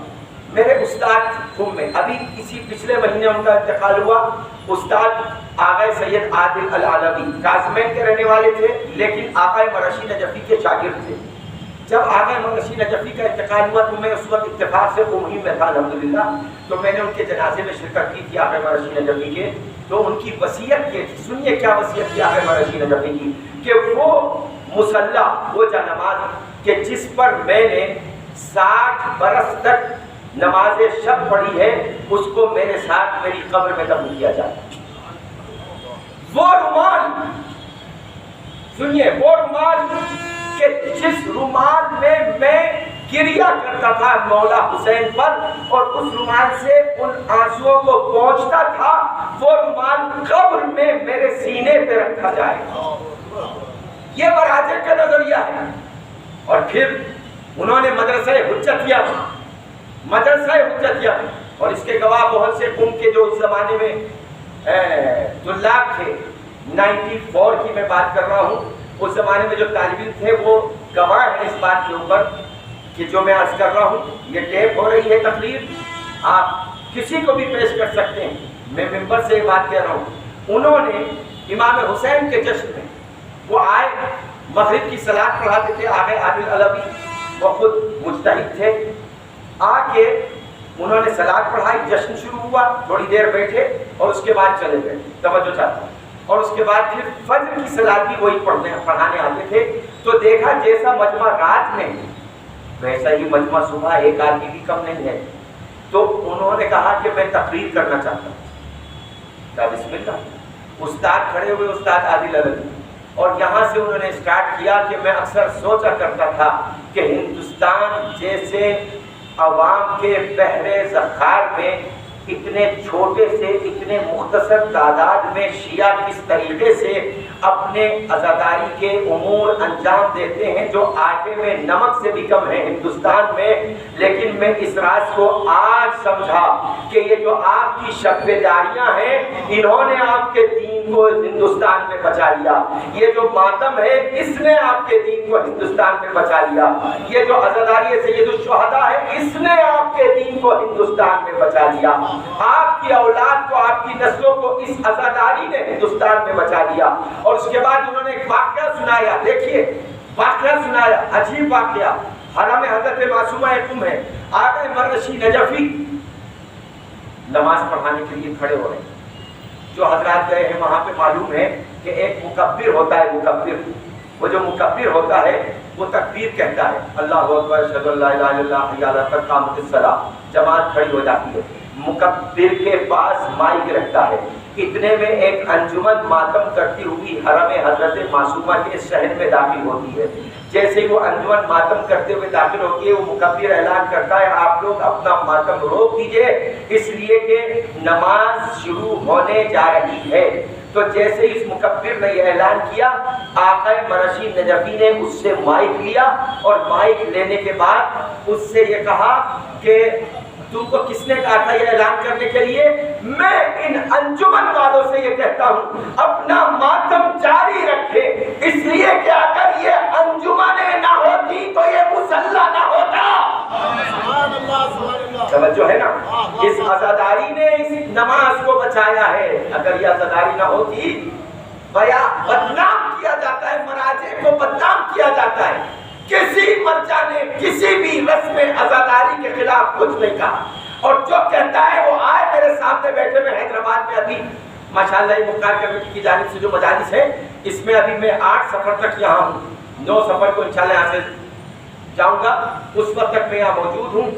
میرے استاد میں ابھی اسی پچھلے مہینے ان کا انتقال ہوا، استاد آقا سید عادل العالمی کاظمین کے رہنے والے تھے لیکن آقا مرشی نجفی کے شاگرد تھے۔ جب آقا مرشی نجفی کا انتقال ہوا تو میں اس وقت اتفاق سے مہم میں تھا الحمدللہ، تو میں نے ان کے جنازے میں شرکت کی تھی آقا مرشی نجفی کے۔ تو ان کی وصیت یہ تھی، سنیے کیا وصیت تھی آقا مرشی نجفی کی، کہ وہ مصلی، وہ جانماز کہ جس پر میں نے 60 برس تک نماز شب پڑھی ہے اس کو میرے ساتھ میری قبر میں دفن کیا جائے۔ وہ رومال سنیے، وہ رومال کہ جس رومال میں میں گریہ کرتا تھا مولا حسین پر اور اس رومال سے ان آنسوؤں کو پہنچتا تھا، وہ رومال قبر میں میرے سینے پہ رکھا جائے۔ یہ مراجع کا نظریہ ہے۔ اور پھر انہوں نے مدرسہ حجتیہ، اور اس کے گواہ بہت سے قوم کے جو اس زمانے میں طلاب تھے، 94 کی میں بات کر رہا ہوں، اس زمانے میں جو طالب علم تھے وہ گواہ ہیں اس بات کے اوپر کہ جو میں عرض کر رہا ہوں یہ ٹیپ ہو رہی ہے تقریر، آپ کسی کو بھی پیش کر سکتے ہیں، میں ممبر سے یہ بات کہہ رہا ہوں۔ انہوں نے امام حسین کے جشن میں وہ آئے، مغرب کی صلاۃ پڑھاتے تھے آقا عادل علوی، وہ خود مجتہد تھے. آ کے انہوں نے صلاۃ پڑھائی, جشن شروع ہوا, تھوڑی دیر بیٹھے اور اس کے بعد چلے گئے. توجہ چاہتا ہوں. اور اس کے بعد پھر فجر کی صلاۃ بھی وہی پڑھانے آتے تھے. تو دیکھا جیسا مجمع رات میں ویسا ہی مجمع صبح, ایک آدمی بھی کم نہیں ہے. تو انہوں نے کہا کہ میں تقریر کرنا چاہتا ہوں. کہا بسم اللہ. استاد کھڑے ہوئے, استاد عادل الوی, اور یہاں سے انہوں نے اسٹارٹ کیا کہ میں اکثر سوچا کرتا تھا کہ ہندوستان جیسے عوام کے بحر ذخار میں اتنے چھوٹے سے اتنے مختصر تعداد میں شیعہ کس طریقے سے اپنے عزاداری کے امور انجام دیتے ہیں جو آٹے میں نمک سے بھی کم ہے ہندوستان میں. لیکن میں اس راز کو آج سمجھا کہ یہ جو آپ کی شبیداریاں ہیں انہوں نے آپ کے دین کو ہندوستان میں بچا لیا. یہ جو ماتم ہے اس نے آپ کے دین کو ہندوستان میں بچا لیا. یہ جو عزاداری سید الشہداء ہے اس نے آپ کے دین کو ہندوستان میں بچا لیا. آپ کی اولاد کو, آپ کی نسلوں کو اس عزاداری نے ہندوستان میں بچا لیا. اور اس کے بعد انہوں نے ایک واقعہ سنایا. دیکھیے واقعہ سنایا, عجیب واقعہ. حرم حضرت معصومہ ہے, آقا مرشی نجفی نماز پڑھانے کے لیے کھڑے ہو رہے ہیں. جو حضرات گئے ہیں وہاں پہ معلوم ہے کہ ایک مکبر ہوتا ہے. مکبر, وہ جو مکبر ہوتا ہے وہ تکبیر کہتا ہے, اللہ اکبر اشہد ان لا الہ الا اللہ حی علی الفلاح قامت الصلاۃ. جماعت کھڑی ہو جاتی ہے. مکبر کے پاس مائک رہتا ہے. اتنے میں ایک انجمن ماتم کرتی ہوئی حرم حضرت معصومہ کے شہر میں داخل ہوتی ہے. جیسے وہ انجمن ماتم کرتے ہوئے داخل ہوتی ہے, وہ مکبر اعلان کرتا ہے آپ لوگ اپنا ماتم روک دیجئے اس لیے کہ نماز شروع ہونے جا رہی ہے. تو جیسے اس مکبر نے یہ اعلان کیا, آقا مرشی نجفی نے اس سے مائک لیا اور مائک لینے کے بعد اس سے یہ کہا کہ تم کو کس نے کہا تھا یہ اعلان کرنے کے لیے؟ میں ان انجمن والوں سے یہ کہتا ہوں اپنا ماتم جاری رکھے, اس لیے کہ اگر یہ انجمنیں نہ ہوتی تو یہ مصلی نہ ہوتا. سبحان اللہ سبحان اللہ. توجہ ہے نا, اس عزاداری نے اس نماز کو بچایا ہے. اگر یہ عزاداری نہ ہوتی, بیا بدنام کیا جاتا ہے, مراجع کو بدنام کیا جاتا ہے. کسی مرجع نے کسی بھی رسم عزاداری کے خلاف کچھ نہیں کہا, اور جو کہتا ہے وہ آئے میرے سامنے بیٹھے. میں حیدرآباد میں ابھی ماشاءاللہ مختار کمیٹی کی جانب سے جو مجالس ہے اس میں ابھی میں 8 سفر تک یہاں ہوں. 9 سفر کو انشاءاللہ یہاں سے جاؤں گا, اس وقت تک میں یہاں موجود ہوں.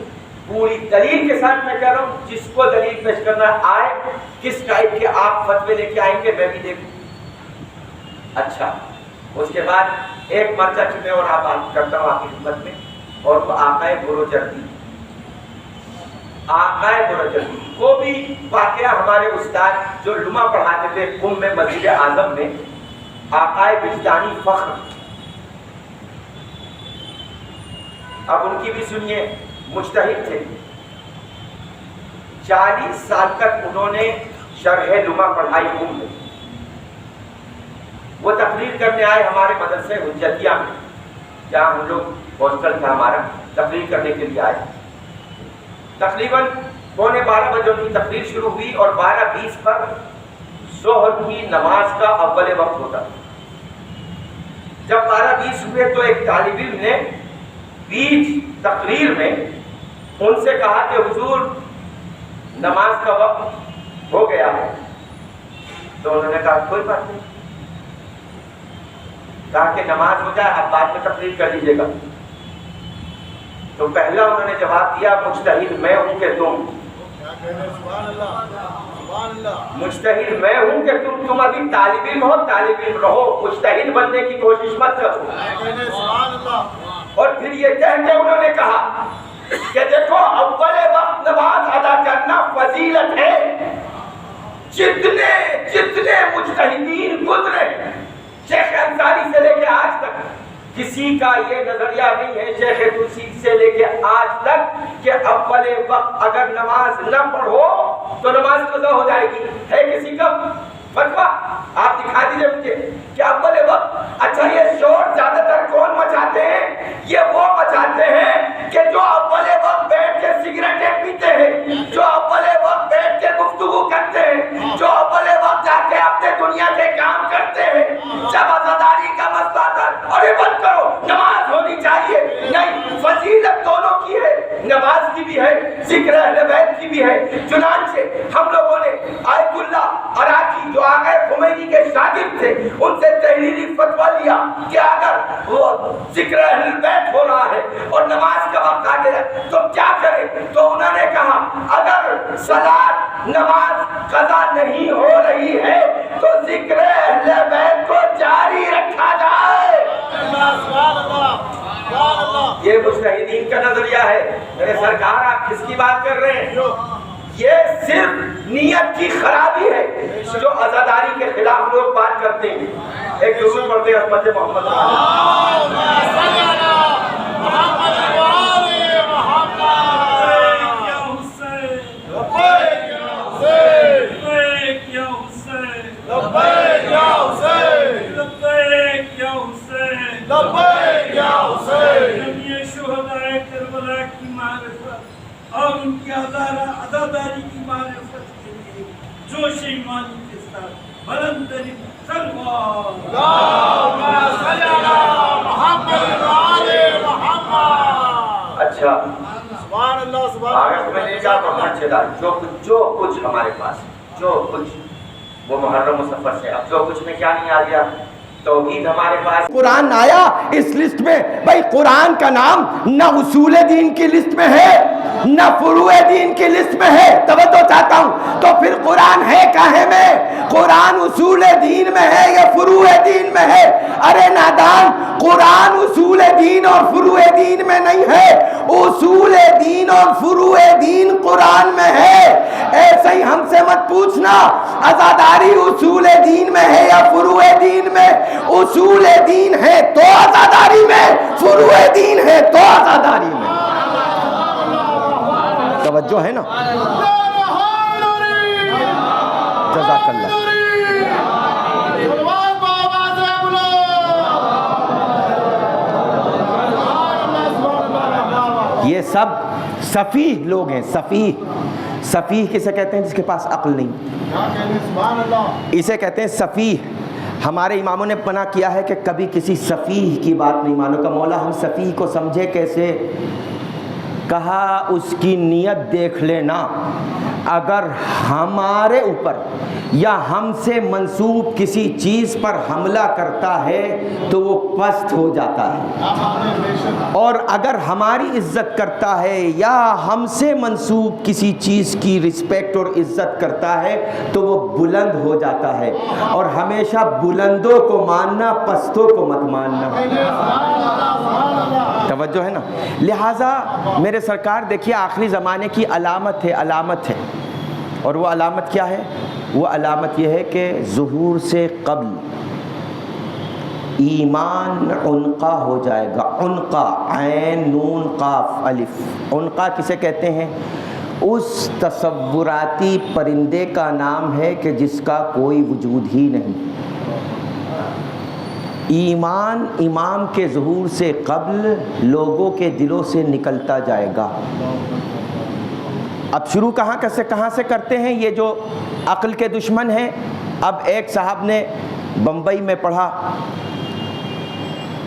پوری دلیل کے ساتھ میں کہہ رہا ہوں, جس کو دلیل پیش کرنا آئے, کس ٹائپ کے آپ فتوے لے کے آئیں گے میں بھی دیکھوں. اچھا, اس کے بعد ایک مرجع کی میں اور آپ بات کرتا ہوں آپ کی خدمت میں, اور وہ آقائے بروجردی. آقائے بروجردی کو بھی واقعہ ہمارے استاد جو لمحہ پڑھاتے تھے قم میں مسجد اعظم میں, آقائے وجدانی فخر. اب ان کی بھی سنیے, مجتہد تھے. 40 سال تک انہوں نے شرح لمحہ پڑھائی قم میں. وہ تقریر کرنے آئے ہمارے مدرسے حجتیہ میں, جہاں ہم لوگ ہاسٹل تھا ہمارا, تقریر کرنے کے لیے آئے. تقریباً 12:15 بجے ان کی تقریر شروع ہوئی اور 12:20 پر ظہر کی نماز کا اول وقت ہوتا. جب 12:20 ہوئے تو ایک طالب علم نے بیچ تقریر میں ان سے کہا کہ حضور نماز کا وقت ہو گیا ہے. تو انہوں نے کہا کوئی بات نہیں, کہا کہ نماز ہو جائے آپ بعد میں تقریر کر لیجیے گا. تو پہلا انہوں نے جواب دیا, مجتہد میں ہوں کہ تم. سبحان اللہ سبحان اللہ. مجتہد میں ہوں کہ تم ابھی طالب علم ہو, طالب علم رہو, مجتہد بننے کی کوشش مت کرو. سبحان اللہ. اور پھر یہ کہہ کے انہوں نے کہا کہ دیکھو اول وقت نماز ادا کرنا فضیلت ہے. جتنے مجتہدین گزرے شیخ انصاری سے لے کے آج تک کسی کا یہ نظریہ نہیں ہے, شیخ توسی سے لے کے آج تک, کہ اول وقت اگر نماز نہ پڑھو تو نماز قضا ہو جائے گی. ہے کسی کا فتویٰ؟ آپ دکھا دیجیے مجھے کہ اول وقت. اچھا, یہ شور زیادہ تر کون مچاتے ہیں؟ یہ وہ مچاتے ہیں کہ جو اول وقت بیٹھ کے سگریٹیں پیتے ہیں, جو اول وقت بیٹھ کے گفتگو کرتے ہیں, جو اول وقت جا کے اپنے دنیا کے کام کرتے ہیں. جب عزاداری کا مسئلہ تھا, ارے بند کرو, نماز ہونی چاہیے, نہیں ذکر اہل بیت کی بھی ہے۔ چنانچہ ہم لوگوں نے آیت اللہ اراکی جو آغا خمینی کے شاگرد تھے ان سے تحریری فتویٰ لیا کہ اگر وہ ذکر اہل بیت ہو رہا ہے اور نماز کا وقت آ گیا تو کیا کرے؟ تو انہوں نے کہا اگر صلاۃ نماز قضا نہیں ہو رہی ہے تو ذکر اہل بیت کو جاری رکھا جائے۔ یہ مجتہدین کا نظریہ ہے۔ میرے سرکار آپ کس کی بات کر رہے ہیں؟ یہ صرف نیت کی خرابی ہے جو عزاداری کے خلاف لوگ بات کرتے ہیں۔ ایک درود پڑھتے ہیں عظمت محمد اور ان کی عزاداری کی معرفت کے لیے جوش ایمانی کے ساتھ بلند ترین تلوار اچھا سبحان اللہ سبحان آگے میں لے جا محمد چلا جو کچھ ہمارے پاس جو کچھ وہ محرم و سفر سے اب جو کچھ میں کیا نہیں آ گیا توحید ہمارے پاس قرآن آیا اس لسٹ میں بھائی قرآن کا نام نہ اصول دین کی لسٹ میں ہے نہ فروع دین کی لسٹ میں ہے۔ توجہ چاہتا ہوں تو پھر قرآن ہے کہے میں؟ قرآن اصول دین میں ہے یا فروع دین میں ہے؟ ارے نادان، قرآن اصول دین اور فروع دین میں نہیں ہے، اصول دین اور فروع دین قرآن میں ہے۔ ایسے ہی ہم سے مت پوچھنا عزاداری اصول دین میں ہے یا فروع دین میں۔ اصول دین ہے تو عزاداری میں، فروع دین ہے تو عزاداری میں۔ توجہ ہے نا؟ جزاک اللہ۔ یہ سب سفیہ لوگ ہیں۔ سفیہ کسے کہتے ہیں؟ جس کے پاس عقل نہیں، اسے کہتے ہیں سفیہ۔ ہمارے اماموں نے منع کیا ہے کہ کبھی کسی سفیہ کی بات نہیں مانو۔ کہ مولا ہم سفیہ کو سمجھے کیسے؟ کہا اس کی نیت دیکھ لینا، اگر ہمارے اوپر یا ہم سے منسوب کسی چیز پر حملہ کرتا ہے تو وہ پست ہو جاتا ہے، اور اگر ہماری عزت کرتا ہے یا ہم سے منسوب کسی چیز کی رسپیکٹ اور عزت کرتا ہے تو وہ بلند ہو جاتا ہے۔ اور ہمیشہ بلندوں کو ماننا، پستوں کو مت ماننا۔ توجہ ہے نا؟ لہٰذا میرے سرکار دیکھیے آخری زمانے کی علامت ہے اور وہ علامت کیا ہے؟ وہ علامت یہ ہے کہ ظہور سے قبل ایمان عنقا ہو جائے گا۔ عنقا، عین نون قاف الف۔ عنقا کسے کہتے ہیں؟ اس تصوراتی پرندے کا نام ہے کہ جس کا کوئی وجود ہی نہیں۔ ایمان امام کے ظہور سے قبل لوگوں کے دلوں سے نکلتا جائے گا۔ اب شروع کہاں سے کرتے ہیں یہ جو عقل کے دشمن ہیں؟ اب ایک صاحب نے بمبئی میں پڑھا،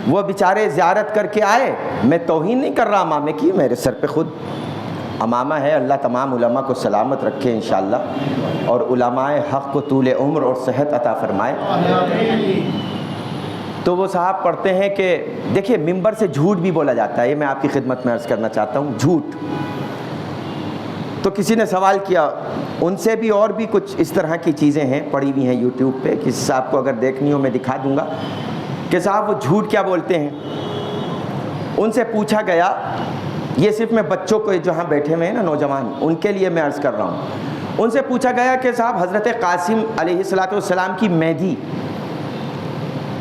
وہ بیچارے زیارت کر کے آئے۔ میں توہین نہیں کر رہا امامے کی، میرے سر پہ خود امامہ ہے، اللہ تمام علماء کو سلامت رکھے انشاءاللہ، اور علماء حق کو طول عمر اور صحت عطا فرمائے۔ تو وہ صاحب پڑھتے ہیں کہ دیکھیے ممبر سے جھوٹ بھی بولا جاتا ہے، یہ میں آپ کی خدمت میں عرض کرنا چاہتا ہوں، جھوٹ۔ تو کسی نے سوال کیا ان سے بھی، اور بھی کچھ اس طرح کی چیزیں ہیں پڑھی ہوئی ہیں یوٹیوب پہ، کسی صاحب کو اگر دیکھنی ہو میں دکھا دوں گا کہ صاحب وہ جھوٹ کیا بولتے ہیں۔ ان سے پوچھا گیا، یہ صرف میں بچوں کو جہاں بیٹھے ہوئے ہیں نا نوجوان، ان کے لیے میں عرض کر رہا ہوں۔ ان سے پوچھا گیا کہ صاحب حضرت قاسم علیہ السلام کی مہدی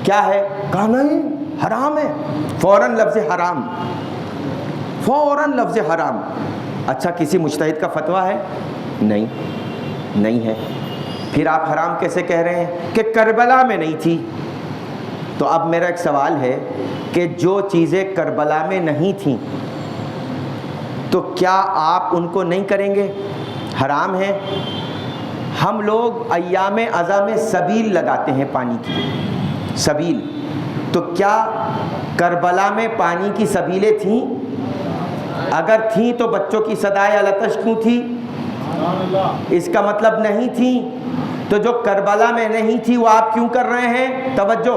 کیا ہے؟ کہا نہیں حرام ہے، فوراً لفظ حرام، فوراً لفظ حرام۔ اچھا کسی مجتہد کا فتویٰ ہے؟ نہیں ہے۔ پھر آپ حرام کیسے کہہ رہے ہیں؟ کہ کربلا میں نہیں تھی۔ تو اب میرا ایک سوال ہے کہ جو چیزیں کربلا میں نہیں تھیں تو کیا آپ ان کو نہیں کریں گے؟ حرام ہے۔ ہم لوگ ایام عزا میں سبیل لگاتے ہیں پانی کی، سبیل، تو کیا کربلا میں پانی کی سبیلیں تھیں؟ اگر تھیں تو بچوں کی صدائے الاتش کیوں تھی؟ اس کا مطلب نہیں تھی. تو جو کربلا میں نہیں تھی وہ آپ کیوں کر رہے ہیں؟ توجہ.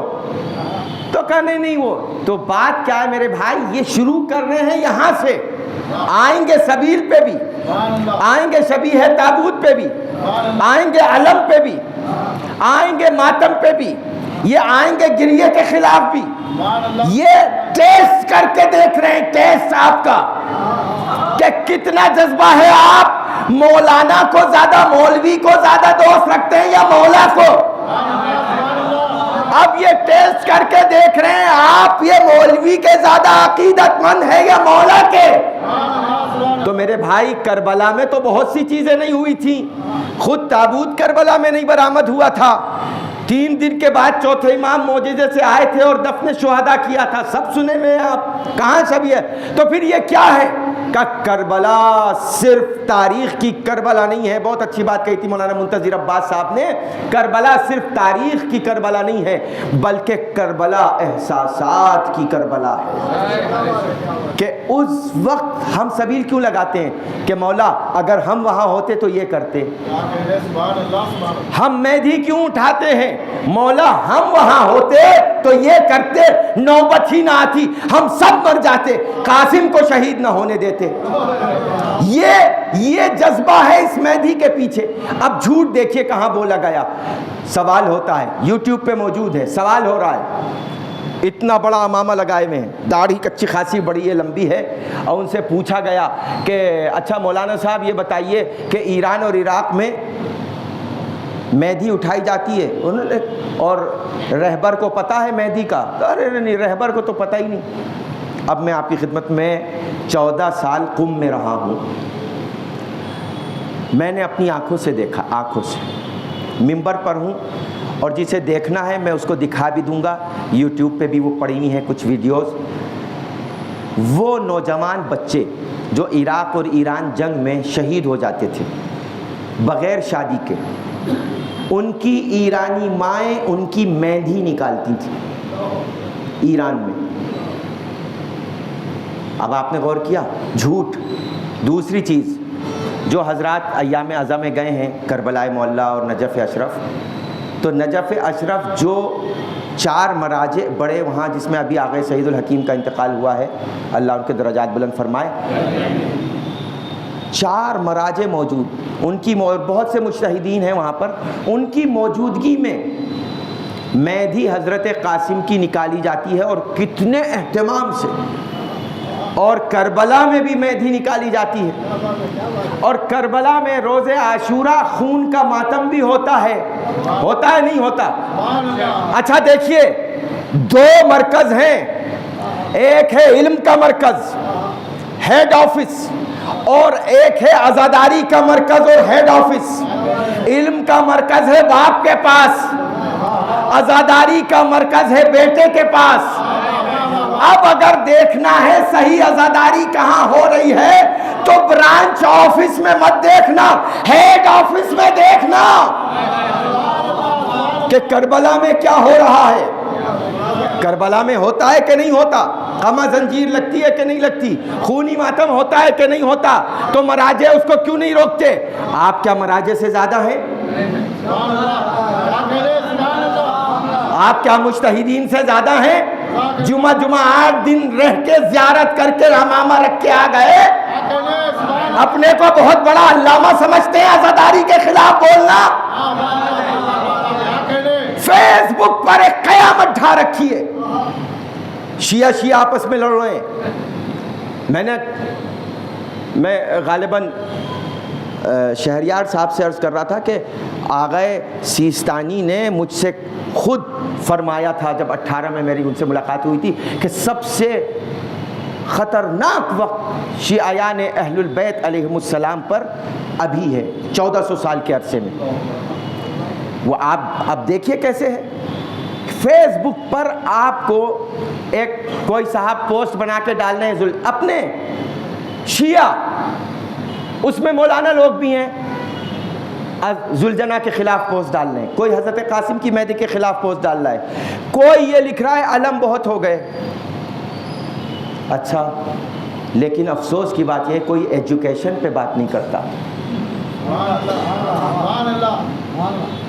تو کہنے نہیں وہ تو بات کیا ہے میرے بھائی؟ یہ شروع کر رہے ہیں یہاں سے. آئیں گے سبیل پہ بھی, آئیں گے شبیہ تابوت پہ بھی, آئیں گے علم پہ بھی, آئیں گے ماتم پہ بھی, یہ آئیں گے گریے کے خلاف بھی. یہ ٹیسٹ کر کے دیکھ رہے ہیں, ٹیسٹ آپ کا کہ کتنا جذبہ ہے. آپ مولانا کو زیادہ, مولوی کو زیادہ دوست رکھتے ہیں یا مولا کو؟ اب یہ ٹیسٹ کر کے دیکھ رہے ہیں آپ یہ مولوی کے زیادہ عقیدت مند ہے یا مولا کے. تو میرے بھائی کربلا میں تو بہت سی چیزیں نہیں ہوئی تھیں. خود تابوت کربلا میں نہیں برآمد ہوا تھا. 3 دن کے بعد چوتھے امام معجزے سے آئے تھے اور دفن شہداء کیا تھا. سب سنے میں آپ کہاں سب یہ؟ تو پھر یہ کیا ہے کہ کربلا صرف تاریخ کی کربلا نہیں ہے. بہت اچھی بات کہی تھی مولانا منتظر عباس صاحب نے. کربلا صرف تاریخ کی کربلا نہیں ہے بلکہ کربلا احساسات کی کربلا ہے. کہ اس وقت ہم سبیل کیوں لگاتے ہیں کہ مولا اگر ہم وہاں ہوتے تو یہ کرتے. ہم مہدی کیوں اٹھاتے ہیں؟ مولا ہم وہاں ہوتے تو یہ کرتے, نوبت ہی نہ آتی, ہم سب مر جاتے, قاسم کو شہید نہ ہونے دیتے. یہ جذبہ ہے اس مہدی کے پیچھے. اب جھوٹ دیکھیے کہاں بولا گیا. سوال ہوتا ہے, یوٹیوب پہ موجود ہے, سوال ہو رہا ہے. اتنا بڑا امامہ لگائے ہوئے ہیں, داڑھی کچی خاصی بڑی ہے, لمبی ہے, اور ان سے پوچھا گیا کہ اچھا مولانا صاحب یہ بتائیے کہ ایران اور عراق میں مہدی اٹھائی جاتی ہے, انہوں نے, اور رہبر کو پتہ ہے مہدی کا؟ ارے نہیں, رہبر کو تو پتہ ہی نہیں. اب میں آپ کی خدمت میں 14 سال قم میں رہا ہوں. میں نے اپنی آنکھوں سے دیکھا, آنکھوں سے. منبر پر ہوں اور جسے دیکھنا ہے میں اس کو دکھا بھی دوں گا. یوٹیوب پہ بھی وہ پڑی ہوئی ہیں کچھ ویڈیوز. وہ نوجوان بچے جو عراق اور ایران جنگ میں شہید ہو جاتے تھے بغیر شادی کے, ان کی ایرانی مائیں ان کی مہندی نکالتی تھیں ایران میں. اب آپ نے غور کیا؟ جھوٹ. دوسری چیز, جو حضرات ایام اعظہ میں گئے ہیں کربلائے معلیٰ اور نجف اشرف, تو نجف اشرف جو 4 مراجع بڑے وہاں, جس میں ابھی آغا سعید الحکیم کا انتقال ہوا ہے, اللہ ان کے درجات بلند فرمائے, 4 مراجع موجود. ان کی بہت سے مجتہدین ہیں وہاں پر, ان کی موجودگی میں مہدی حضرت قاسم کی نکالی جاتی ہے, اور کتنے اہتمام سے. اور کربلا میں بھی مہدی نکالی جاتی ہے, اور کربلا میں روز عاشورہ خون کا ماتم بھی ہوتا ہے. ہوتا ہے نہیں ہوتا؟ اچھا دیکھیے, 2 مرکز ہیں. ایک ہے علم کا مرکز, ہیڈ آفس, اور ایک ہے عزاداری کا مرکز اور ہیڈ آفس. علم کا مرکز ہے باپ کے پاس, عزاداری کا مرکز ہے بیٹے کے پاس. اب اگر دیکھنا ہے صحیح عزاداری کہاں ہو رہی ہے تو برانچ آفس میں مت دیکھنا, ہیڈ آفس میں دیکھنا کہ کربلا میں کیا ہو رہا ہے. کربلا میں ہوتا ہے کہ نہیں ہوتا؟ قمع زنجیر لگتی ہے کہ نہیں لگتی؟ خونی ماتم ہوتا ہے کہ نہیں ہوتا؟ تو مراجع اس کو کیوں نہیں روکتے؟ آپ کیا مراجع سے زیادہ ہیں؟ آپ کیا مجتہدین سے زیادہ ہیں؟ جمعہ 8 دن رہ کے زیارت کر کے امامہ رکھ کے آ گئے, اپنے کو بہت بڑا علامہ سمجھتے ہیں. عزاداری کے خلاف بولنا, فیس بک پر ایک قیامت ڈھا رکھی ہے. شیعہ آپس میں لڑ رہے ہیں. میں غالباً شہریار صاحب سے عرض کر رہا تھا کہ آغا سیستانی نے مجھ سے خود فرمایا تھا جب 18 میں میری ان سے ملاقات ہوئی تھی کہ سب سے خطرناک وقت شیعیان اہل البیت علیہم السلام پر ابھی ہے, 1400 سال کے عرصے میں. وہ آپ اب دیکھیے کیسے ہے. فیس بک پر آپ کو ایک کوئی صاحب پوسٹ بنا کے ڈالنے ہیں اپنے شیعہ, اس میں مولانا لوگ بھی ہیں, ذوالجناح کے خلاف پوسٹ ڈال رہے ہیں, کوئی حضرت قاسم کی مہدی کے خلاف پوسٹ ڈال رہا ہے, کوئی یہ لکھ رہا ہے علم بہت ہو گئے. اچھا لیکن افسوس کی بات یہ ہے کوئی ایجوکیشن پہ بات نہیں کرتا،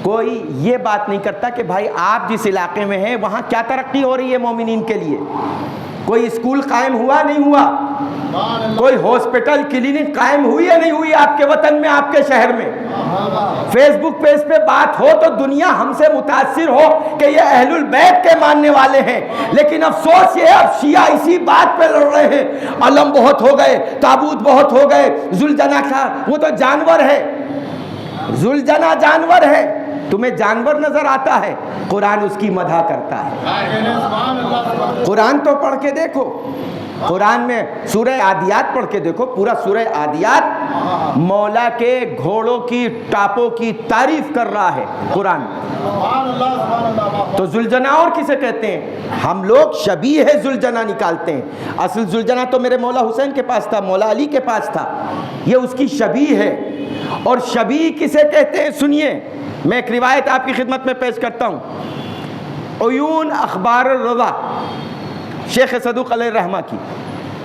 کوئی یہ بات نہیں کرتا کہ بھائی آپ جس علاقے میں ہیں وہاں کیا ترقی ہو رہی ہے مومنین کے لیے، کوئی اسکول قائم ہوا نہیں ہوا، کوئی ہاسپٹل کلینک قائم ہوئی یا نہیں ہوئی آپ کے وطن میں، آپ کے شہر میں۔ فیس بک پہ اس پہ بات ہو تو دنیا ہم سے متاثر ہو کہ یہ اہل البیت کے ماننے والے ہیں، لیکن افسوس یہ ہے اب شیعہ اسی بات پہ لڑ رہے ہیں، علم بہت ہو گئے، تابوت بہت ہو گئے، ذوالجناح کا وہ تو جانور ہے، ذوالجناح جانور ہے، تمہیں جانور نظر آتا ہے، قرآن اس کی مدح کرتا ہے۔ قرآن تو پڑھ کے دیکھو، قرآن میں سورہ عادیات پڑھ کے دیکھو، پورا سورہ عادیات مولا کے گھوڑوں کی ٹاپوں کی تعریف کر رہا ہے قرآن۔ تو ذوالجناح اور کسے کہتے ہیں؟ ہم لوگ شبیہ ذوالجناح نکالتے ہیں، اصل ذوالجناح تو میرے مولا حسین کے پاس تھا، مولا علی کے پاس تھا، یہ اس کی شبیہ ہے۔ اور شبیہ کسے کہتے ہیں سنیے، میں ایک روایت آپ کی خدمت میں پیش کرتا ہوں، عیون اخبار الرضا شیخ صدوق علیہ الرحمہ کی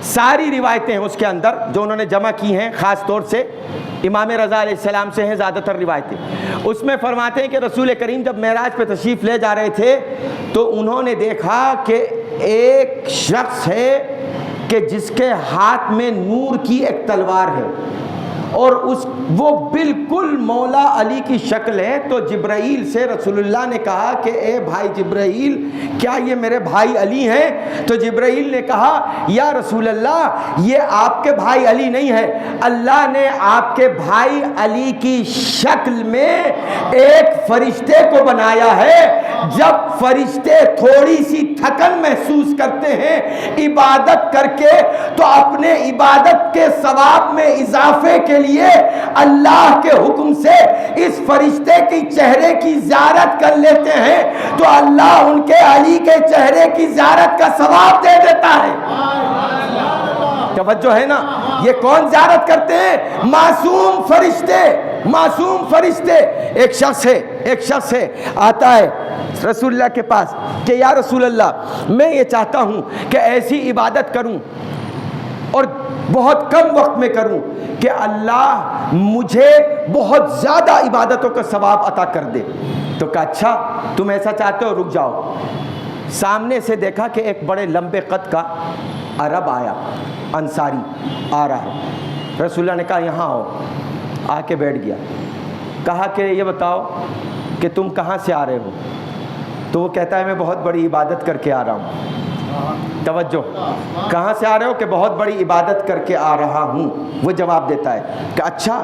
ساری روایتیں ہیں اس کے اندر جو انہوں نے جمع کی ہیں، خاص طور سے امام رضا علیہ السلام سے ہیں زیادہ تر روایتیں۔ اس میں فرماتے ہیں کہ رسول کریم جب معراج پہ تشریف لے جا رہے تھے تو انہوں نے دیکھا کہ ایک شخص ہے کہ جس کے ہاتھ میں نور کی ایک تلوار ہے، اور وہ بالکل مولا علی کی شکل ہے۔ تو جبرائیل سے رسول اللہ نے کہا کہ اے بھائی جبرائیل، کیا یہ میرے بھائی علی ہیں؟ تو جبرائیل نے کہا یا رسول اللہ یہ آپ کے بھائی علی نہیں ہے، اللہ نے آپ کے بھائی علی کی شکل میں ایک فرشتے کو بنایا ہے۔ جب فرشتے تھوڑی سی تھکن محسوس کرتے ہیں عبادت کر کے تو اپنے عبادت کے ثواب میں اضافے کے لیے اللہ کے حکم سے اس فرشتے کی چہرے کی زیارت کر لیتے ہیں، تو اللہ ان کے علی کے چہرے کی زیارت کا ثواب دے دیتا ہے۔ توجہ ہے نا؟ یہ کون زیارت کرتے ہیں؟ معصوم فرشتے، معصوم فرشتے۔ ایک شخص ہے آتا ہے رسول اللہ کے پاس کہ یا رسول اللہ میں یہ چاہتا ہوں کہ ایسی عبادت کروں اور بہت کم وقت میں کروں کہ اللہ مجھے بہت زیادہ عبادتوں کا ثواب عطا کر دے۔ تو کہا اچھا تم ایسا چاہتے ہو، رک جاؤ۔ سامنے سے دیکھا کہ ایک بڑے لمبے قد کا عرب آیا، انصاری آ رہا ہے۔ رسول اللہ نے کہا یہاں آؤ، آ کے بیٹھ گیا۔ کہا کہ یہ بتاؤ کہ تم کہاں سے آ رہے ہو؟ تو وہ کہتا ہے میں بہت بڑی عبادت کر کے آ رہا ہوں۔ توجہ، کہاں سے آ رہے ہو؟ کہ بہت بڑی عبادت کر کے آ رہا ہوں۔ وہ جواب دیتا ہے کہ اچھا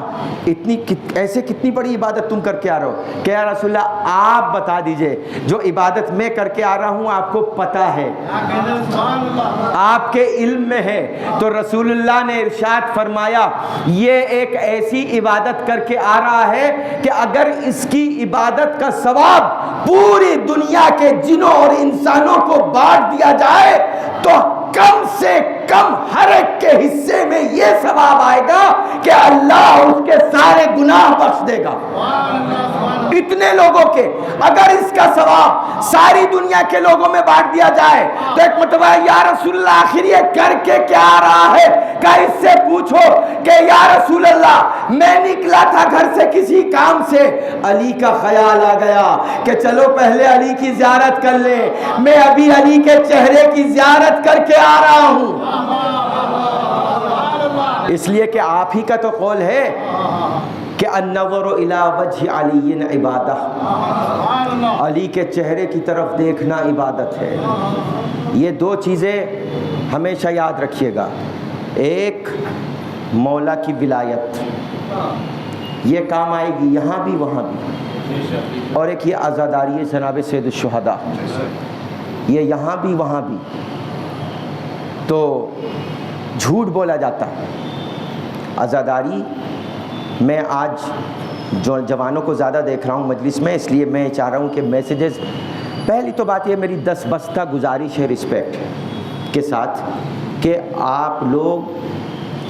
ایسے کتنی بڑی عبادت تم کر کے آ رہے ہو؟ کہ یا رسول اللہ آپ بتا دیجئے، جو عبادت میں کر کے آ رہا ہوں آپ کو پتہ ہے، آپ کے علم میں ہے۔ تو رسول اللہ نے ارشاد فرمایا یہ ایک ایسی عبادت کر کے آ رہا ہے کہ اگر اس کی عبادت کا ثواب پوری دنیا کے جنوں اور انسانوں کو بانٹ دیا جائے تو کم سے کم ہر ایک کے حصے میں یہ ثواب آئے گا کہ اللہ اس کے سارے گناہ بخش دے گا۔ اتنے لوگوں کے اگر اس کا ثواب ساری دنیا کے لوگوں میں بانٹ دیا جائے تو ایک مرتبہ یا رسول اللہ آخر یہ کر کے کیا آ رہا ہے؟ کہ اس سے پوچھو کہ یا رسول اللہ میں نکلا تھا گھر سے کسی کام سے، علی کا خیال آ گیا کہ چلو پہلے علی کی زیارت کر لیں، میں ابھی علی کے چہرے کی زیارت کر کے آ رہا ہوں۔ اس لیے کہ آپ ہی کا تو قول ہے کہ النظر الی وجہ علی عبادہ، علی کے چہرے کی طرف دیکھنا عبادت ہے۔ یہ دو چیزیں ہمیشہ یاد رکھیے گا، ایک مولا کی ولایت، یہ کام آئے گی یہاں بھی وہاں بھی، اور ایک یہ عزاداری جناب سید الشہداء، یہ یہاں بھی وہاں بھی۔ تو جھوٹ بولا جاتا ہے عزاداری۔ میں آج جو جوانوں کو زیادہ دیکھ رہا ہوں مجلس میں، اس لیے میں چاہ رہا ہوں کہ میسیجز، پہلی تو بات یہ میری 10 بستہ گزارش ہے رسپیکٹ کے ساتھ کہ آپ لوگ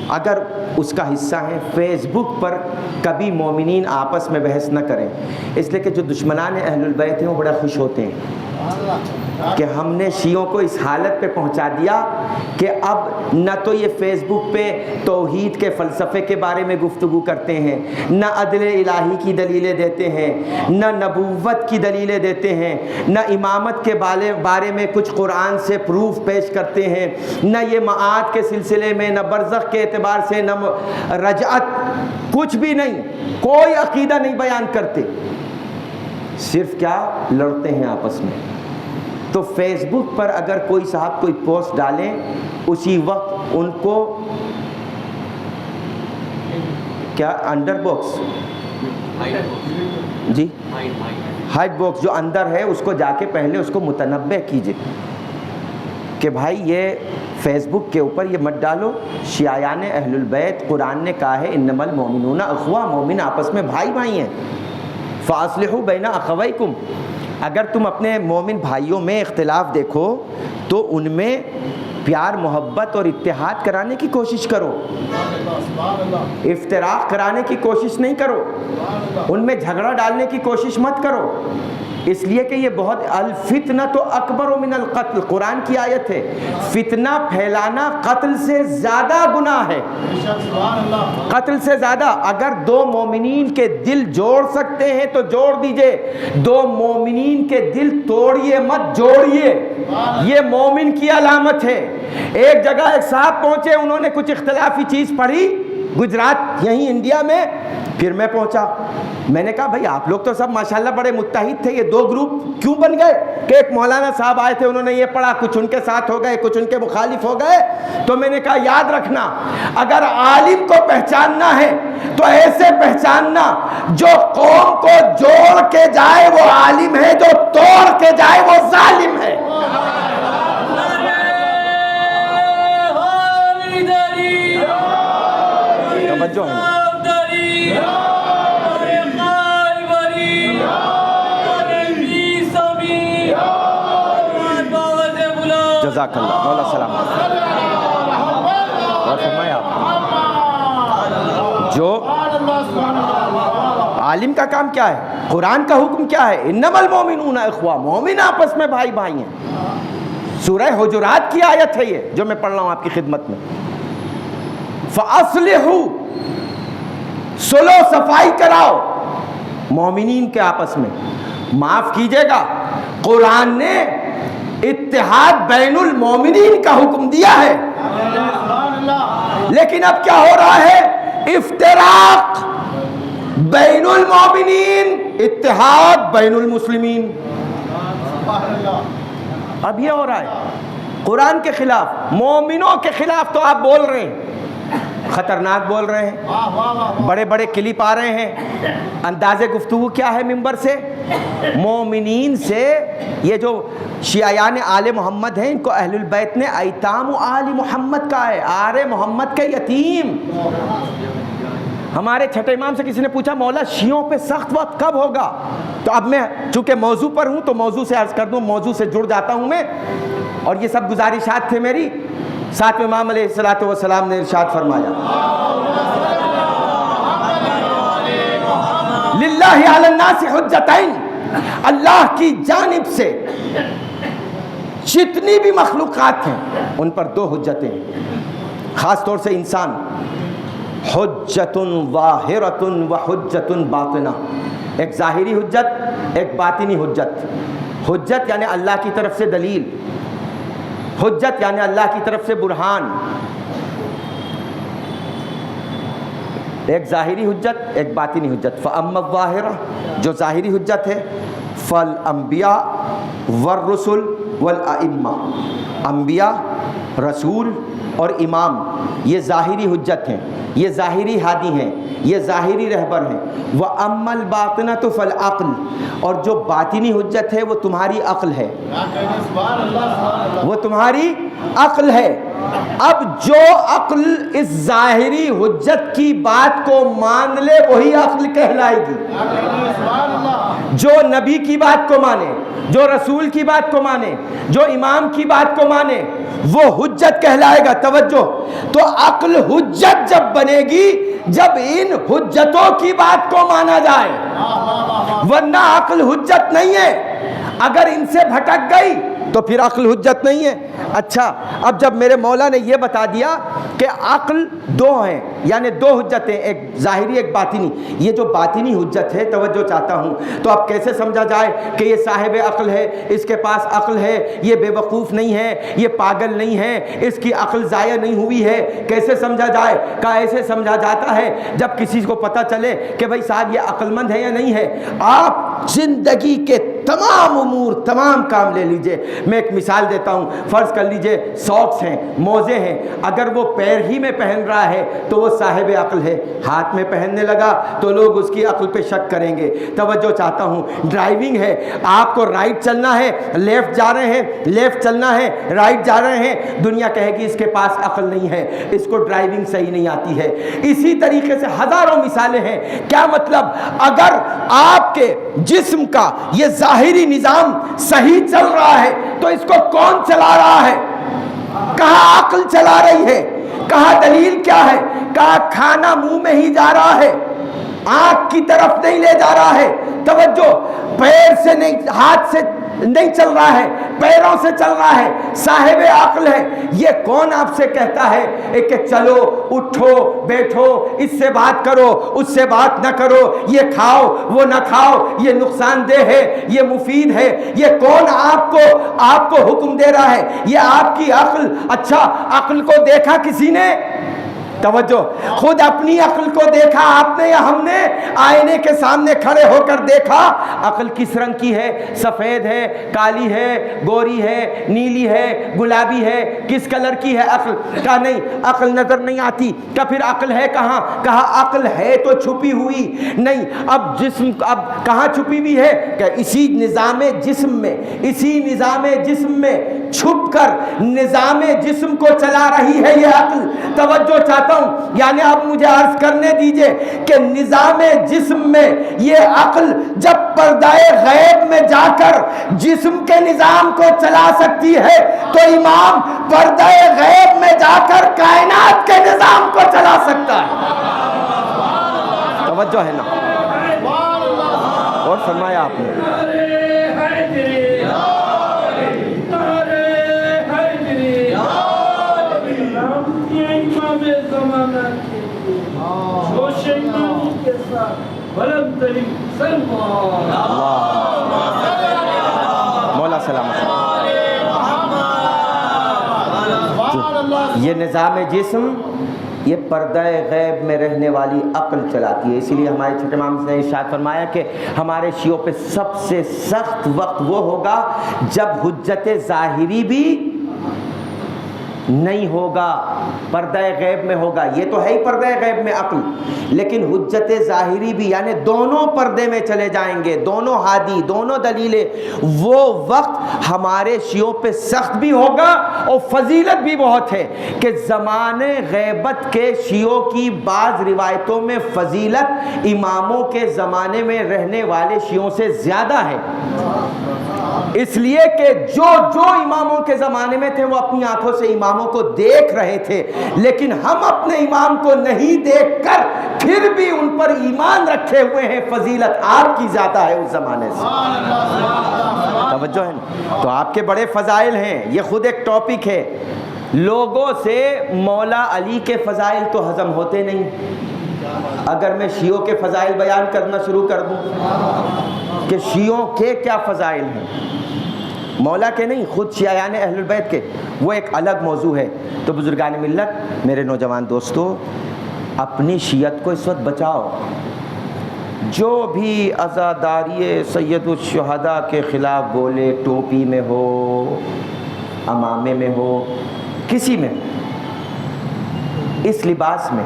اگر اس کا حصہ ہیں فیس بک پر کبھی مومنین آپس میں بحث نہ کریں، اس لیے کہ جو دشمنان اہل البیت ہیں وہ بڑا خوش ہوتے ہیں کہ ہم نے شیعوں کو اس حالت پہ پہنچا دیا کہ اب نہ تو یہ فیس بک پہ توحید کے فلسفے کے بارے میں گفتگو کرتے ہیں، نہ عدل الہی کی دلیلیں دیتے ہیں، نہ نبوت کی دلیلیں دیتے ہیں، نہ امامت کے بارے میں کچھ قرآن سے پروف پیش کرتے ہیں، نہ یہ معاد کے سلسلے میں، نہ برزخ کے اعتبار سے، نہ رجعت، کچھ بھی نہیں، کوئی عقیدہ نہیں بیان کرتے، صرف کیا لڑتے ہیں آپس میں۔ تو فیس بک پر اگر کوئی صاحب کوئی پوسٹ ڈالیں، اسی وقت ان کو کیا انڈر باکس جی ہائٹ باکس جو اندر ہے اس کو جا کے پہلے اس کو متنبہ کیجئے کہ بھائی یہ فیس بک کے اوپر یہ مت ڈالو، شیعیان اہل البیت، قرآن نے کہا ہے انما المؤمنون اخوہ، مومن آپس میں بھائی بھائی ہیں، فاصلحوا بین اخویکم۔ اگر تم اپنے مومن بھائیوں میں اختلاف دیکھو تو ان میں پیار محبت اور اتحاد کرانے کی کوشش کرو، افتراق کرانے کی کوشش نہیں کرو، ان میں جھگڑا ڈالنے کی کوشش مت کرو، اس لیے کہ یہ بہت الفتنۃ اکبر من القتل، قرآن کی آیت ہے، فتنہ پھیلانا قتل سے زیادہ گناہ ہے، قتل سے زیادہ۔ اگر دو مومنین کے دل جوڑ سکتے ہیں تو جوڑ دیجئے، دو مومنین کے دل توڑیے مت، جوڑیے، یہ مومن کی علامت ہے۔ ایک جگہ ایک صاحب پہنچے، انہوں نے کچھ اختلافی چیز پڑھی گجرات یہیں انڈیا میں، پھر میں پہنچا، میں نے کہا بھائی آپ لوگ تو سب ماشاءاللہ بڑے متحد تھے، یہ دو گروپ کیوں بن گئے؟ کہ ایک مولانا صاحب آئے تھے، انہوں نے یہ پڑھا، کچھ ان کے ساتھ ہو گئے، کچھ ان کے مخالف ہو گئے۔ تو میں نے کہا یاد رکھنا، اگر عالم کو پہچاننا ہے تو ایسے پہچاننا جو قوم کو جوڑ کے جائے وہ عالم ہے، جو توڑ کے جائے وہ ظالم ہے۔ توجہ ہے جزاک اللہ مولا سلام اور فرمایا آپ جو عالم کا کام کیا ہے، قرآن کا حکم کیا ہے، انما المؤمنون اخوہ، مومن آپس میں بھائی بھائی ہیں۔ سورہ حجرات کی آیت ہے یہ جو میں پڑھ رہا ہوں آپ کی خدمت میں، فَأَصْلِحُوا، صلح و صفائی کراؤ مومنین کے آپس میں، معاف کیجئے گا، قرآن نے اتحاد بین المومنین کا حکم دیا ہے، لیکن اب کیا ہو رہا ہے؟ افتراق بین المومنین، اتحاد بین المسلمین، اب یہ ہو رہا ہے قرآن کے خلاف، مومنوں کے خلاف تو آپ بول رہے ہیں، خطرناک بول رہے ہیں، بڑے بڑے کلپ آ رہے ہیں، انداز گفتگو کیا ہے ممبر سے؟ مومنین سے، یہ جو شیعیان آل محمد ہیں ان کو اہل البیت نے ایتام آل محمد کہا ہے، آل محمد کے یتیم۔ ہمارے چھٹے امام سے کسی نے پوچھا مولا شیعوں پہ سخت وقت کب ہوگا؟ تو اب میں چونکہ موضوع پر ہوں تو موضوع سے عرض کر دوں، موضوع سے جڑ جاتا ہوں میں، اور یہ سب گزارشات تھے میری۔ ساتھ میں امام علیہ السلام نے ارشاد فرمایا للہ علی الناس حجتین، اللہ کی جانب سے جتنی بھی مخلوقات ہیں ان پر دو حجتیں، خاص طور سے انسان، حجت ظاہرۃ و حجت باطنہ، ایک ظاہری حجت، ایک باطنی حجت۔ حجت یعنی اللہ کی طرف سے دلیل، حجت یعنی اللہ کی طرف سے برہان، ایک ظاہری حجت ایک باطنی حجت۔ فَأَمَّا الظَّاهِرَةُ، جو ظاہری حجت ہے، فَالْأَنْبِيَاءُ وَالرُّسُلُ وَالْأَئِمَّةُ، انبیاء، رسول اور امام یہ ظاہری حجت ہیں، یہ ظاہری ہادی ہیں، یہ ظاہری رہبر ہیں۔ وَأَمَّا الْبَاطِنَةُ فَالْعَقْلُ، اور جو باطنی حجت ہے وہ تمہاری عقل ہے، وہ تمہاری عقل ہے۔ اب جو عقل اس ظاہری حجت کی بات کو مان لے وہی عقل کہلائے گی، جو نبی کی بات کو مانے، جو رسول کی بات کو مانے، جو امام کی بات کو مانے وہ حجت کہلائے گا۔ توجہ، تو عقل حجت جب بنے گی جب ان حجتوں کی بات کو مانا جائے، ورنہ عقل حجت نہیں ہے۔ اگر ان سے بھٹک گئی تو پھر عقل حجت نہیں ہے۔ اچھا، اب جب میرے مولا نے یہ بتا دیا کہ عقل دو ہیں، یعنی دو حجتیں، ایک ظاہری ایک باطنی، یہ جو باطنی حجت ہے توجہ چاہتا ہوں، تو اب کیسے سمجھا جائے کہ یہ صاحب عقل ہے، اس کے پاس عقل ہے، یہ بے وقوف نہیں ہے، یہ پاگل نہیں ہے، اس کی عقل ضائع نہیں ہوئی ہے؟ کیسے سمجھا جائے؟ کہا ایسے سمجھا جاتا ہے جب کسی کو پتہ چلے کہ بھائی صاحب یہ عقل مند ہے یا نہیں ہے۔ آپ زندگی کے تمام امور، تمام کام لے لیجئے، میں ایک مثال دیتا ہوں، فرض کر لیجئے ساکس ہیں، موزے ہیں، اگر وہ پیر ہی میں پہن رہا ہے تو وہ صاحب عقل ہے، ہاتھ میں پہننے لگا تو لوگ اس کی عقل پہ شک کریں گے۔ توجہ چاہتا ہوں، ڈرائیونگ ہے، آپ کو رائٹ چلنا ہے، لیفٹ جا رہے ہیں، لیفٹ چلنا ہے، رائٹ جا رہے ہیں، دنیا کہے گی اس کے پاس عقل نہیں ہے، اس کو ڈرائیونگ صحیح نہیں آتی ہے۔ اسی طریقے سے ہزاروں مثالیں ہیں۔ کیا مطلب؟ اگر آپ کے جسم کا یہ ظاہری نظام صحیح چل رہا ہے تو اس کو کون چلا رہا ہے؟ کہا عقل چلا رہی ہے۔ کہا دلیل کیا ہے؟ کہا کھانا منہ میں ہی جا رہا ہے، آنکھ کی طرف نہیں لے جا رہا ہے۔ توجہ، پیر سے نہیں، ہاتھ سے نہیں چل رہا ہے، پیروں سے چل رہا ہے، صاحب عقل ہے۔ یہ کون آپ سے کہتا ہے کہ چلو اٹھو بیٹھو، اس سے بات کرو اس سے بات نہ کرو، یہ کھاؤ وہ نہ کھاؤ، یہ نقصان دہ ہے یہ مفید ہے؟ یہ کون آپ کو حکم دے رہا ہے؟ یہ آپ کی عقل۔ اچھا، عقل کو دیکھا کسی نے؟ توجہ، خود اپنی عقل کو دیکھا آپ نے یا ہم نے آئینے کے سامنے کھڑے ہو کر دیکھا؟ عقل کس رنگ کی ہے؟ سفید ہے، کالی ہے، گوری ہے، نیلی ہے، گلابی ہے؟ کس کلر کی ہے عقل؟ کہا نہیں، عقل نظر نہیں آتی۔ کہا پھر عقل ہے کہاں؟ کہا عقل ہے تو چھپی ہوئی نہیں۔ اب جسم اب کہاں چھپی ہوئی ہے؟ کہ اسی نظام جسم میں، اسی نظام جسم میں چھپ کر نظام جسم کو چلا رہی ہے یہ عقل۔ توجہ چاہتا ہوں، یعنی اب مجھے عرض کرنے دیجئے کہ نظام جسم میں یہ عقل جب پردہ غیب میں جا کر جسم کے نظام کو چلا سکتی ہے تو امام پردہ غیب میں جا کر کائنات کے نظام کو چلا سکتا ہے۔ توجہ ہے نا؟ اور فرمایا آپ نے مولا سلامت۔ یہ نظام جسم یہ پردہ غیب میں رہنے والی عقل چلاتی ہے۔ اسی لیے ہمارے چھوٹے امام نے ارشاد فرمایا کہ ہمارے شیعوں پہ سب سے سخت وقت وہ ہوگا جب حجت ظاہری بھی نہیں ہوگا، پردہ غیب میں ہوگا۔ یہ تو ہے ہی پردہ غیب میں عقل، لیکن حجت ظاہری بھی، یعنی دونوں پردے میں چلے جائیں گے، دونوں ہادی، دونوں دلیلیں۔ وہ وقت ہمارے شیعوں پہ سخت بھی ہوگا اور فضیلت بھی بہت ہے کہ زمانے غیبت کے شیعوں کی بعض روایتوں میں فضیلت اماموں کے زمانے میں رہنے والے شیعوں سے زیادہ ہے، اس لیے کہ جو اماموں کے زمانے میں تھے وہ اپنی آنکھوں سے اماموں کو دیکھ رہے تھے، لیکن ہم اپنے امام کو نہیں دیکھ کر پھر بھی ان پر ایمان رکھے ہوئے ہیں۔ فضیلت آپ کی زیادہ ہے اس زمانے سے۔ توجہ ہے نا؟ تو آپ کے بڑے فضائل ہیں، یہ خود ایک ٹاپک ہے۔ لوگوں سے مولا علی کے فضائل تو ہضم ہوتے نہیں۔ اگر میں شیعوں کے فضائل بیان کرنا شروع کر دوں کہ شیعوں کے کیا فضائل ہیں، مولا کے نہیں، خود شیعان اہل البیت کے، وہ ایک الگ موضوع ہے۔ تو بزرگان ملت، میرے نوجوان دوستو، اپنی شیعت کو اس وقت بچاؤ۔ جو بھی عزاداری سید الشہداء کے خلاف بولے، ٹوپی میں ہو، امامے میں ہو، کسی میں، اس لباس میں،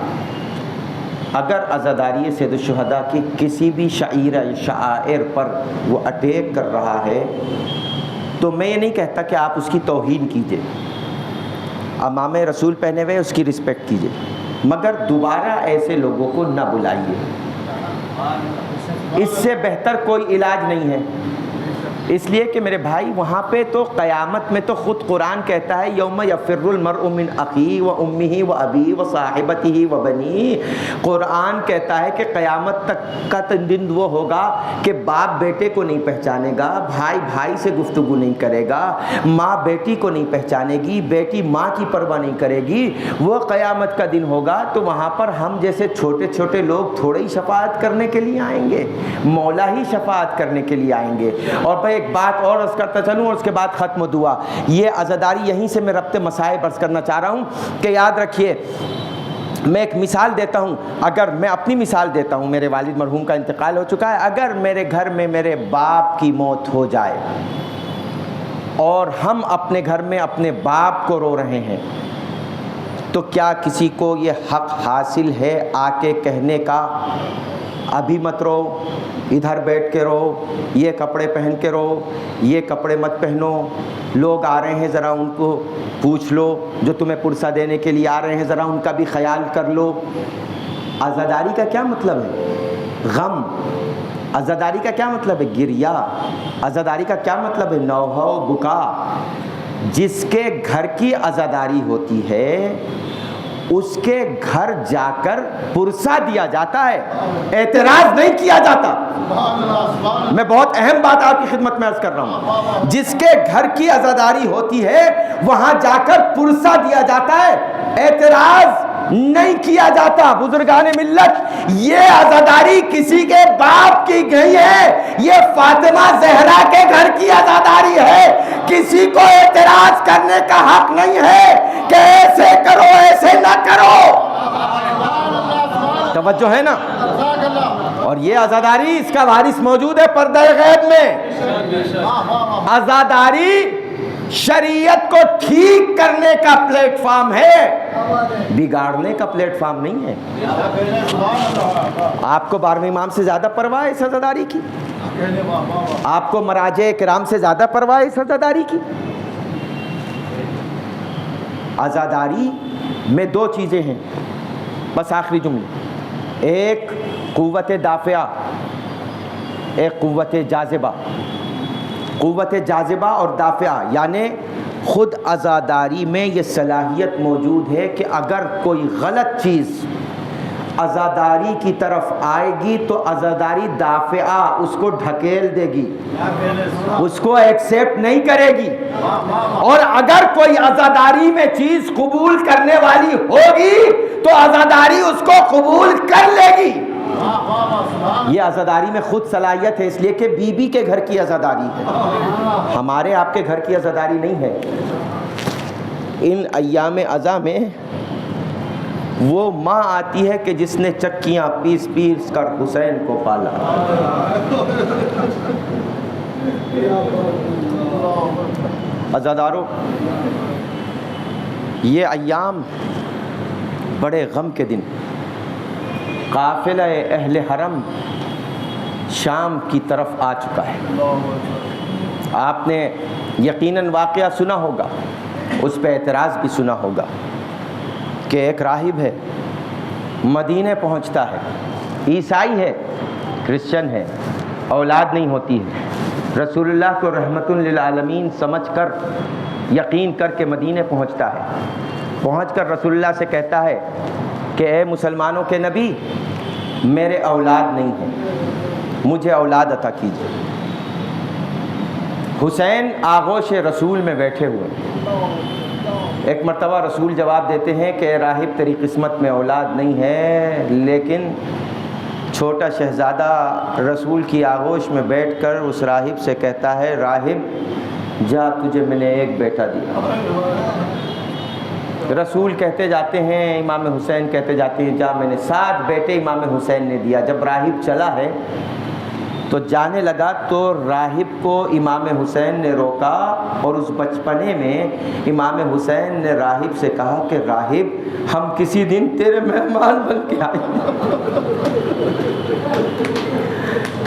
اگر عزاداری سید الشہداء کی کسی بھی شعائر پر وہ اٹیک کر رہا ہے تو میں یہ نہیں کہتا کہ آپ اس کی توہین کیجئے، امام رسول پہنے ہوئے اس کی رسپیکٹ کیجئے، مگر دوبارہ ایسے لوگوں کو نہ بلائیے۔ اس سے بہتر کوئی علاج نہیں ہے اس لیے کہ میرے بھائی وہاں پہ تو قیامت میں تو خود قرآن کہتا ہے یوم یفر المرء من اخیہ و امہ و ابیہ و صاحبتہ و بنیہ، قرآن کہتا ہے کہ قیامت تک کا دن وہ ہوگا کہ باپ بیٹے کو نہیں پہچانے گا، بھائی بھائی سے گفتگو نہیں کرے گا، ماں بیٹی کو نہیں پہچانے گی، بیٹی ماں کی پرواہ نہیں کرے گی۔ وہ قیامت کا دن ہوگا تو وہاں پر ہم جیسے چھوٹے چھوٹے لوگ تھوڑے ہی شفاعت کرنے کے لیے آئیں گے، مولا ہی شفاعت کرنے کے لیے آئیں گے۔ اور بھائی ایک بات اور عرض کرتا چلوں اور اس کے بعد ختم دعا، یہ عزاداری یہیں سے میں ربط مسائب عرض کرنا چاہ رہا ہوں کہ یاد رکھیے، میں ایک مثال دیتا ہوں، اگر میں اپنی مثال دیتا ہوں، میرے والد مرحوم کا انتقال ہو چکا ہے، اگر میرے گھر میں میرے باپ کی موت ہو جائے اور ہم اپنے گھر میں اپنے باپ کو رو رہے ہیں، تو کیا کسی کو یہ حق حاصل ہے آ کے کہنے کا ابھی مت رو، ادھر بیٹھ کے رو، یہ کپڑے پہن کے رو، یہ کپڑے مت پہنو، لوگ آ رہے ہیں ذرا ان کو پوچھ لو، جو تمہیں پرسہ دینے کے لیے آ رہے ہیں ذرا ان کا بھی خیال کر لو۔ عزاداری کا کیا مطلب ہے؟ غم۔ عزاداری کا کیا مطلب ہے؟ گریہ۔ عزاداری کا کیا مطلب ہے؟ نوحہ و بکا۔ جس کے گھر کی عزاداری ہوتی ہے اس کے گھر جا کر پرسہ دیا جاتا ہے، اعتراض نہیں کیا جاتا۔ میں بہت اہم بات آپ کی خدمت میں عرض کر رہا ہوں، جس کے گھر کی عزاداری ہوتی ہے وہاں جا کر پرسہ دیا جاتا ہے، اعتراض نہیں کیا جاتا۔ بزرگان ملت، یہ عزاداری کسی کے باپ کی نہیں ہے، یہ فاطمہ زہرا کے گھر کی عزاداری ہے۔ کسی کو اعتراض کرنے کا حق نہیں ہے کہ ایسے کرو ایسے نہ کرو۔ توجہ ہے نا؟ اور یہ عزاداری، اس کا وارث موجود ہے پردہ غیب میں۔ عزاداری شریعت کو ٹھیک کرنے کا پلیٹ فارم ہے، بگاڑنے کا پلیٹ فارم نہیں ہے۔ آپ کو 12ویں امام سے زیادہ پرواہ ہے اس عزاداری کی؟ آپ کو مراجع کرام سے زیادہ پرواہ ہے اس عزاداری کی؟ عزاداری میں دو چیزیں ہیں، بس آخری جملے، ایک قوت دافعہ، ایک قوت جاذبہ۔ قوت جاذبہ اور دافعہ یعنی خود عزاداری میں یہ صلاحیت موجود ہے کہ اگر کوئی غلط چیز عزاداری کی طرف آئے گی تو عزاداری دافعہ اس کو ڈھکیل دے گی، اس کو ایکسیپٹ نہیں کرے گی۔ اور اگر کوئی عزاداری میں چیز قبول کرنے والی ہوگی تو عزاداری اس کو قبول کر لے گی۔ یہ عزاداری میں خود صلاحیت ہے، اس لیے کہ بی بی کے گھر کی عزاداری ہے، ہمارے آپ کے گھر کی عزاداری نہیں ہے۔ ان ایام عزا میں وہ ماں آتی ہے کہ جس نے چکیاں پیس پیس کر حسین کو پالا۔ عزادارو، یہ ایام بڑے غم کے دن۔ قافلہ اہل حرم شام کی طرف آ چکا ہے۔ آپ نے یقیناً واقعہ سنا ہوگا، اس پہ اعتراض بھی سنا ہوگا کہ ایک راہب ہے، مدینے پہنچتا ہے، عیسائی ہے، کرسچن ہے، اولاد نہیں ہوتی ہے، رسول اللہ کو رحمت للعالمین سمجھ کر یقین کر کے مدینے پہنچتا ہے۔ پہنچ کر رسول اللہ سے کہتا ہے کہ اے مسلمانوں کے نبی، میرے اولاد نہیں ہے، مجھے اولاد عطا کیجیے۔ حسین آغوش رسول میں بیٹھے ہوئے، ایک مرتبہ رسول جواب دیتے ہیں کہ اے راہب، تیری قسمت میں اولاد نہیں ہے، لیکن چھوٹا شہزادہ رسول کی آغوش میں بیٹھ کر اس راہب سے کہتا ہے، راہب جا، تجھے میں نے ایک بیٹا دیا۔ رسول کہتے جاتے ہیں، امام حسین کہتے جاتے ہیں، جا، میں نے 7 بیٹے امام حسین نے دیا۔ جب راہب چلا ہے تو جانے لگا تو راہب کو امام حسین نے روکا، اور اس بچپنے میں امام حسین نے راہب سے کہا کہ راہب، ہم کسی دن تیرے مہمان بن کے آئیں گے،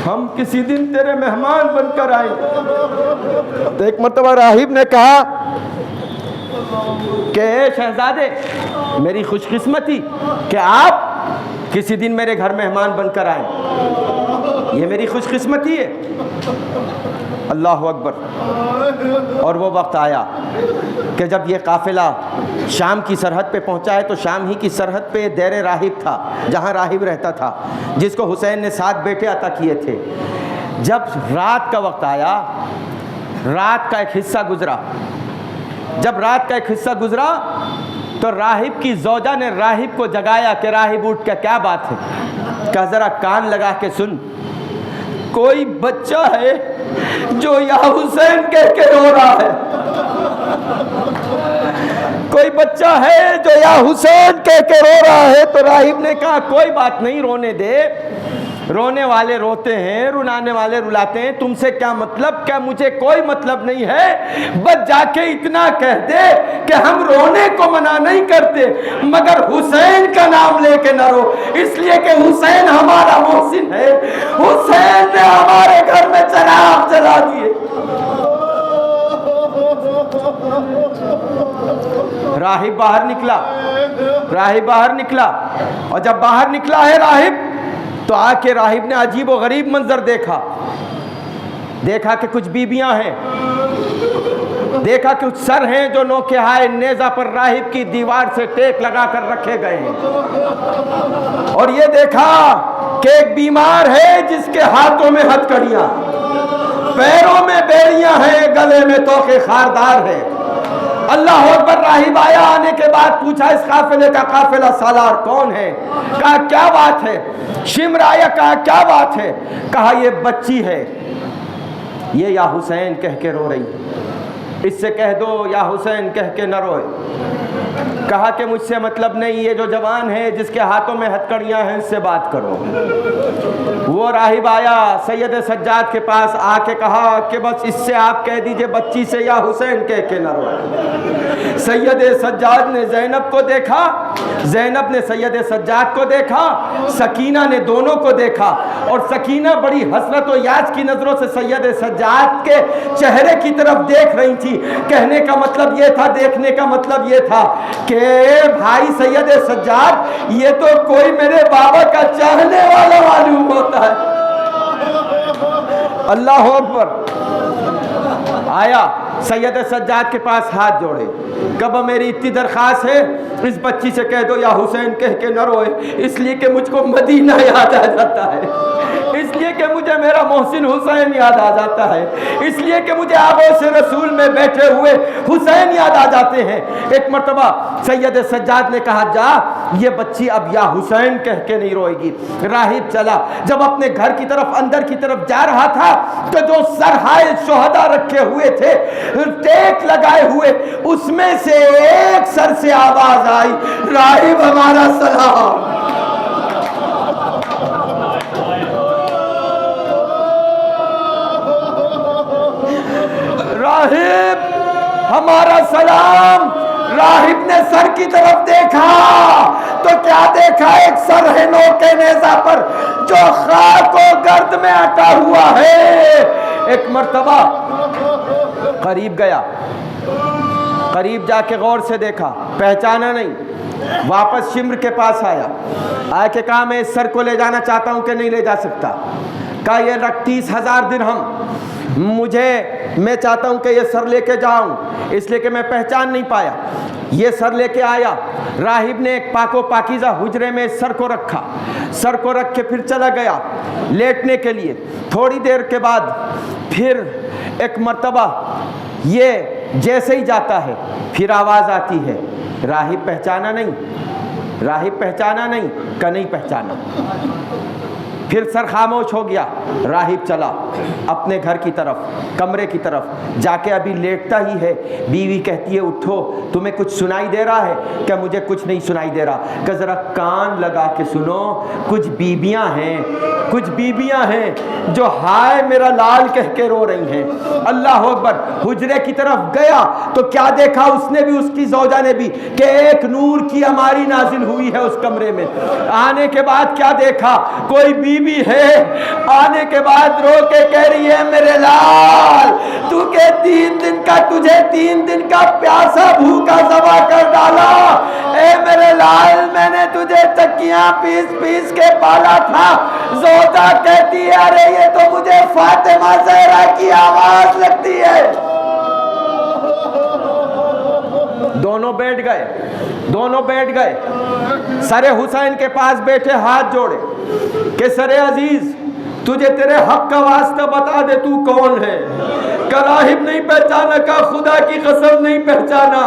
ہم کسی دن تیرے مہمان بن کر آئیں گے۔ تو ایک مرتبہ راہب نے کہا کہ اے شہزادے، میری خوش قسمتی کہ آپ کسی دن میرے گھر مہمان بن کر آئیں۔ یہ میری خوش قسمتی ہے۔ اللہ اکبر۔ اور وہ وقت آیا کہ جب یہ قافلہ شام کی سرحد پہ پہنچا ہے تو شام ہی کی سرحد پہ دیر راہب تھا جہاں راہب رہتا تھا، جس کو حسین نے 7 بیٹے عطا کیے تھے۔ جب رات کا وقت آیا، رات کا ایک حصہ گزرا، جب رات کا ایک حصہ گزرا تو راہب کی زوجہ نے راہب کو جگایا کہ راہب اٹھ کے کیا بات ہے، کہا ذرا کان لگا کے سن، کوئی بچہ ہے جو یا حسین کہہ کے رو رہا ہے، کوئی بچہ ہے جو یا حسین کہہ کے رو رہا ہے۔ تو راہب نے کہا کوئی بات نہیں، رونے دے، رونے والے روتے ہیں، رلانے والے رلاتے ہیں، تم سے کیا مطلب؟ کیا مجھے کوئی مطلب نہیں ہے، بس جا کے اتنا کہہ دے کہ ہم رونے کو منع نہیں کرتے مگر حسین کا نام لے کے نہ رو، اس لیے کہ حسین ہمارا محسن ہے، حسین نے ہمارے گھر میں چراغ جلا دیے۔ راہب باہر نکلا، راہب باہر نکلا، اور جب باہر نکلا ہے راہب تو آ کے راہب نے عجیب و غریب منظر دیکھا، دیکھا کہ کچھ بیبیاں ہیں، دیکھا کہ کچھ سر ہیں جو نوکے ہائے نیزہ پر راہب کی دیوار سے ٹیک لگا کر رکھے گئے ہیں، اور یہ دیکھا کہ ایک بیمار ہے جس کے ہاتھوں میں ہتھکڑیاں، پیروں میں بیڑیاں ہیں، گلے میں توقے خاردار ہے۔ اللہ اکبر۔ راہب آیا، آنے کے بعد پوچھا اس قافلے کا قافلہ سالار کون ہے؟ کہا کیا بات ہے؟ شمر آیا، کہا کیا بات ہے؟ کہا یہ بچی ہے، یہ یا حسین کہہ کے رو رہی، اس سے کہہ دو یا حسین کہہ کے نہ روئے۔ کہا کہ مجھ سے مطلب نہیں، یہ جو جوان ہے جس کے ہاتھوں میں ہتھکڑیاں ہیں اس سے بات کرو۔ وہ راہب آیا سید سجاد کے پاس، آ کے کہا کہ بس اس سے آپ کہہ دیجئے بچی سے یا حسین کہہ کے نہ روئے۔ سید سجاد نے زینب کو دیکھا، زینب نے سید سجاد کو دیکھا، سکینہ نے دونوں کو دیکھا، اور سکینہ بڑی حسرت و یاس کی نظروں سے سید سجاد کے چہرے کی طرف دیکھ رہی تھی۔ کہنے کا مطلب یہ تھا، دیکھنے کا مطلب یہ تھا کہ بھائی سید سجاد یہ تو کوئی میرے بابا کا چاہنے والا معلوم ہوتا ہے۔ اللہ اکبر۔ آیا سید سجاد کے پاس ہاتھ جوڑے، کب میری اتنی درخواست ہے اس بچی سے کہہ دو یا حسین کہہ کے نہ روئے، اس لیے کہ مجھ کو مدینہ یاد آ جاتا ہے، اس لیے کہ مجھے میرا محسن حسین یاد آ جاتا ہے، اس لیے کہ مجھے آغوش رسول میں بیٹھے ہوئے حسین یاد آ جاتے ہیں۔ ایک مرتبہ سید سجاد نے کہا جا یہ بچی اب یا حسین کہہ کے نہیں روئے گی۔ راہب چلا، جب اپنے گھر کی طرف اندر کی طرف جا رہا تھا تو جو سرہائے شہداء رکھے ہوئے تھے، ٹیک لگائے ہوئے، اس میں سے ایک سر سے آواز آئی، راہب ہمارا سلام۔ راہب ہمارا سلام۔ راہب نے سر کی طرف دیکھا تو کیا دیکھا؟ ایک سر ہے نوکے نیزہ پر جو خاک و گرد میں اٹا ہوا ہے۔ ایک مرتبہ قریب گیا، قریب جا کے غور سے دیکھا، پہچانا نہیں، واپس شمر کے پاس آیا، آیا کہ کہا میں اس سر کو لے جانا چاہتا ہوں کہ نہیں لے جا سکتا؟ کہا یہ 30,000 درہم میں چاہتا ہوں کہ یہ سر لے کے جاؤں، اس لیے کہ میں پہچان نہیں پایا۔ یہ سر لے کے آیا، راہب نے ایک پاک و پاکیزہ حجرے میں سر کو رکھا، سر کو رکھ کے پھر چلا گیا لیٹنے کے لیے۔ تھوڑی دیر کے بعد پھر ایک مرتبہ یہ جیسے ہی جاتا ہے پھر آواز آتی ہے، راہب پہچانا نہیں، راہب پہچانا نہیں، کہ نہیں پہچانا۔ پھر سر خاموش ہو گیا، راہب چلا اپنے گھر کی طرف، کمرے کی طرف جا کے ابھی لیٹتا ہی ہے، بیوی کہتی ہے اٹھو، تمہیں کچھ سنائی دے رہا ہے؟ کہ مجھے کچھ نہیں سنائی دے رہا۔ کہ ذرا کان لگا کے سنو، کچھ بیویاں ہیں، کچھ بیویاں ہیں جو ہائے میرا لال کہہ کے رو رہی ہیں۔ اللہ اکبر۔ حجرے کی طرف گیا تو کیا دیکھا اس نے بھی، اس کی زوجہ نے بھی، کہ ایک نور کی ہماری نازل ہوئی ہے اس کمرے میں۔ آنے کے بعد کیا دیکھا؟ کوئی بیوی ہے، آنے کے بعد رو کے کہہ رہی ہے میرے لال تو کہ 3 دن کا، تجھے 3 دن کا پیاسا بھوکا ذبح کر ڈالا، اے میرے لال لال میں نے تجھے چکیاں پیس پیس کے پالا تھا. زوجہ کہتی ہے ارے یہ تو مجھے فاطمہ زہرا کی آواز لگتی ہے. دونوں بیٹھ گئے. سر حسین کے پاس بیٹھے ہاتھ جوڑے کہ سر عزیز تجھے تیرے حق کا واسطہ بتا دے تو کون ہے. کہ راہب نہیں پہچانا, کا خدا کی قسم نہیں پہچانا.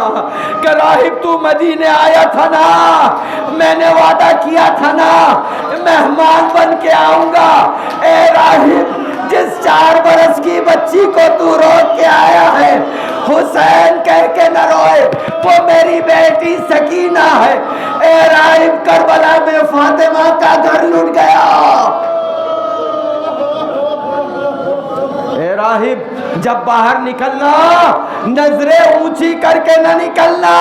کہ راہب تو مدینے آیا تھا نا, میں نے وعدہ کیا تھا نا مہمان بن کے آؤں گا. اے راہب جس 4 برس کی بچی کو تو روک کے آیا ہے حسین کہہ کے نہ روئے, وہ میری بیٹی سکینہ ہے. اے راہب کربلا میں فاطمہ کا گھر لٹ گیا. اے راہب جب باہر نکلنا نظریں اونچی کر کے نہ نکلنا,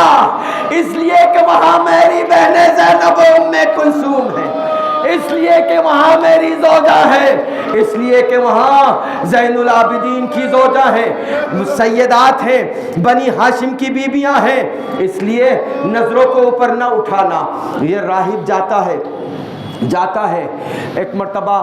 اس لیے کہ وہاں میری بہنیں زینب و ام کلثوم ہیں, اس لیے کہ وہاں میری زوجہ ہے, اس لیے کہ وہاں زین العابدین کی زوجہ ہے, سیدات ہیں, بنی ہاشم کی بیویاں ہیں, اس لیے نظروں کو اوپر نہ اٹھانا. یہ راہب جاتا ہے ایک مرتبہ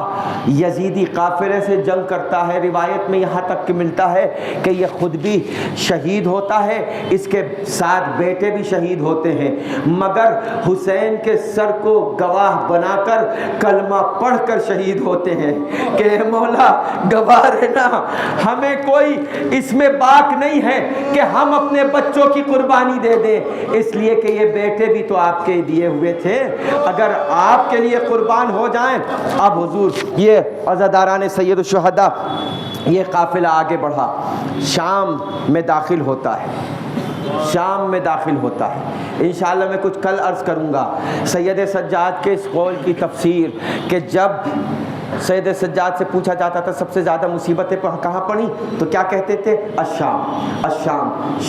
یزیدی قافلے سے جنگ کرتا ہے. روایت میں یہاں تک کہ ملتا ہے کہ یہ خود بھی شہید ہوتا ہے, اس کے ساتھ بیٹے بھی شہید ہوتے ہیں, مگر حسین کے سر کو گواہ بنا کر کلمہ پڑھ کر شہید ہوتے ہیں کہ اے مولا گواہ رہنا, ہمیں کوئی اس میں باک نہیں ہے کہ ہم اپنے بچوں کی قربانی دے دیں, اس لیے کہ یہ بیٹے بھی تو آپ کے دیے ہوئے تھے, اگر آپ کے لیے قربان ہو جائیں. اب حضور یہ عزاداران سید الشہداء یہ قافلہ آگے بڑھا, شام میں داخل ہوتا ہے. انشاءاللہ میں کچھ کل عرض کروں گا سید سجاد کے اس قول کی تفسیر کہ جب سید سجاد سے پوچھا جاتا تھا سب سے زیادہ مصیبتیں کہاں پڑی تو کیا کہتے تھے؟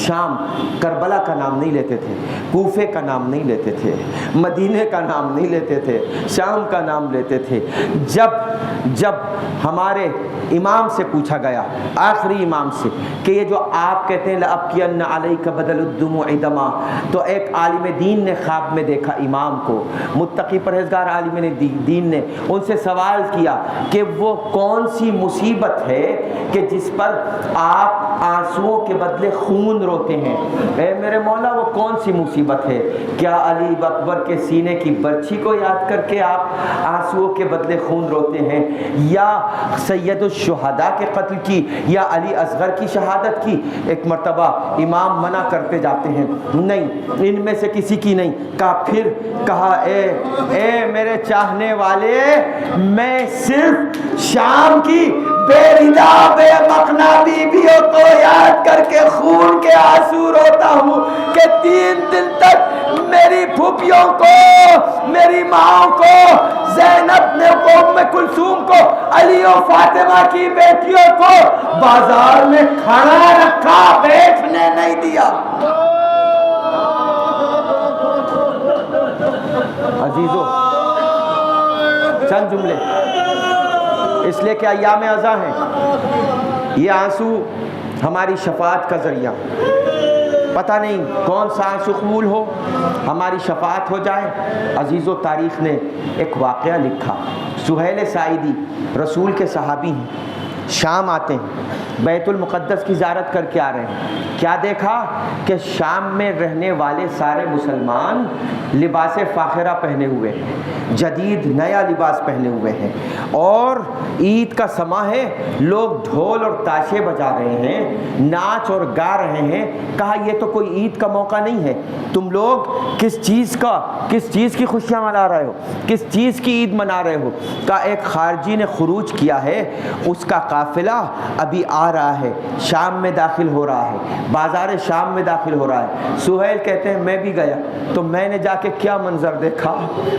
شام. کربلا کا نام نہیں لیتے تھے, کوفے کا نام نہیں لیتے تھے, مدینے کا نام نہیں لیتے تھے, شام کا نام لیتے تھے. جب ہمارے امام سے پوچھا گیا, آخری امام سے, کہ یہ جو آپ کہتے ہیں لَأَبْكِيَنَّ عَلَيْكَ بَدَلُ الدُّمُوعِ دَمًا, تو ایک عالم دین نے خواب میں دیکھا امام کو, متقی پرہیزگار عالم دین نے ان سے سوال کیا کہ وہ کون سی مصیبت ہے کہ جس پر آپ آنسوؤں کے بدلے خون روتے ہیں. اے میرے مولا وہ کون سی مصیبت ہے؟ کیا علی اکبر کے سینے کی برچھی کو یاد کر کے آپ آنسوؤں کے بدلے خون روتے ہیں, یا سید الشہداء کے قتل کی, یا علی اصغر کی شہادت کی؟ ایک مرتبہ امام منع کرتے جاتے ہیں, نہیں ان میں سے کسی کی نہیں. پھر کہا اے میرے چاہنے والے, میں صرف شام کی بے ردا بے مقنا بیویوں کو یاد کر کے خون کے آنسو روتا ہوں کہ 3 دن تک میری پھوپھیوں کو, میری ماں کو, زینب نے ام کلثوم کو, علی و فاطمہ کی بیٹیوں کو بازار میں کھڑا رکھا, بیٹھنے نہیں دیا. عزیزو چند جملے, اس لیے کہ ایام عزا ہیں, یہ آنسو ہماری شفاعت کا ذریعہ, پتہ نہیں کون سا آنسو قبول ہو, ہماری شفاعت ہو جائے. عزیزو تاریخ نے ایک واقعہ لکھا, سہیل ساعدی رسول کے صحابی ہیں, شام آتے ہیں, بیت المقدس کی زیارت کر کے آ رہے ہیں. کیا دیکھا کہ شام میں رہنے والے سارے مسلمان لباس فاخرہ پہنے ہوئے ہیں, جدید نیا لباس پہنے ہوئے ہیں, اور عید کا سما ہے, لوگ ڈھول اور تاشے بجا رہے ہیں, ناچ اور گا رہے ہیں. کہا یہ تو کوئی عید کا موقع نہیں ہے, تم لوگ کس چیز کی خوشیاں منا رہے ہو, کس چیز کی عید منا رہے ہو؟ کہا ایک خارجی نے خروج کیا ہے, اس کا قافلہ ابھی آ رہا ہے, شام میں داخل ہو رہا ہے, بازار شام میں داخل ہو رہا ہے. سہیل کہتے ہیں میں بھی گیا تو میں نے جا کے کیا منظر دیکھا,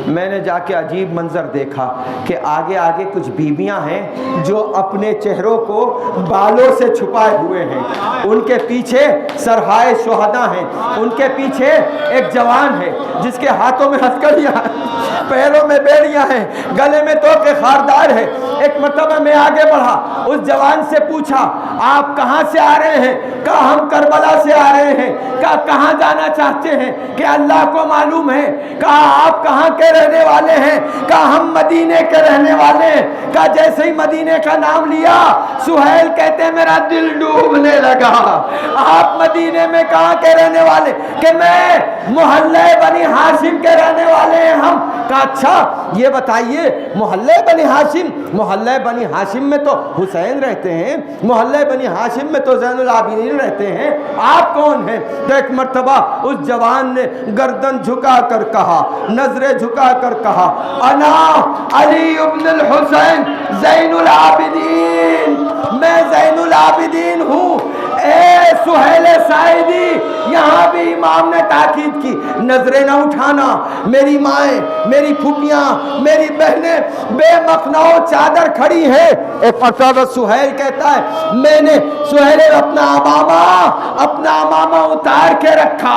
میں نے جا کے عجیب منظر دیکھا کہ آگے کچھ بیویاں ہیں جو اپنے چہروں کو بالوں سے چھپائے ہوئے ہیں, ان کے پیچھے سرہائے شہداء ہیں, ان کے پیچھے ایک جوان ہے جس کے ہاتھوں میں ہتھکڑیاں, پیروں میں بیڑیاں ہیں، گلے میں توقے خاردار ہے۔ ایک مرتبہ میں آگے بڑھا، اس جوان سے پوچھا آپ کہاں سے آ رہے ہیں؟ کہا ہم کربلا سے آ رہے ہیں۔ کہا کہاں جانا چاہتے ہیں؟ کہ اللہ کو معلوم ہے۔ کہا آپ کہاں کے رہنے والے ہیں؟ کہا ہم مدینے کے رہنے والے ہیں۔ کہا جیسے ہی مدینے کا نام لیا سہیل کہتے ہیں میرا دل ڈوبنے لگا۔ آپ مدینے میں کہاں کے رہنے والے؟ کہ میں محلہ بنی ہاشم کے رہنے والے ہیں ہم۔ کہا اچھا یہ بتائیے محلہ بنی ہاشم، محلہ بنی ہاشم میں تو حسین رہتے ہیں، محلہ بنی ہاشم میں تو زین العابدین رہتے ہیں، آپ کون ہیں؟ تو ایک مرتبہ اس جوان نے گردن جھکا کر کہا، نظریں جھکا کر کہا انا علی ابن الحسین زین العابدین، میں زین العابدین ہوں۔ اے سہیل ساعدی، یہاں بھی امام نے تاکید کی نظریں نہ اٹھانا، میری مائیں، میری پھوپھیاں، میری بہنیں بے مخنو چادر کھڑی ہیں۔ ایک مرتبہ سہیل کہتا ہے میں نے سہیل اپنا امامہ اتار کے رکھا،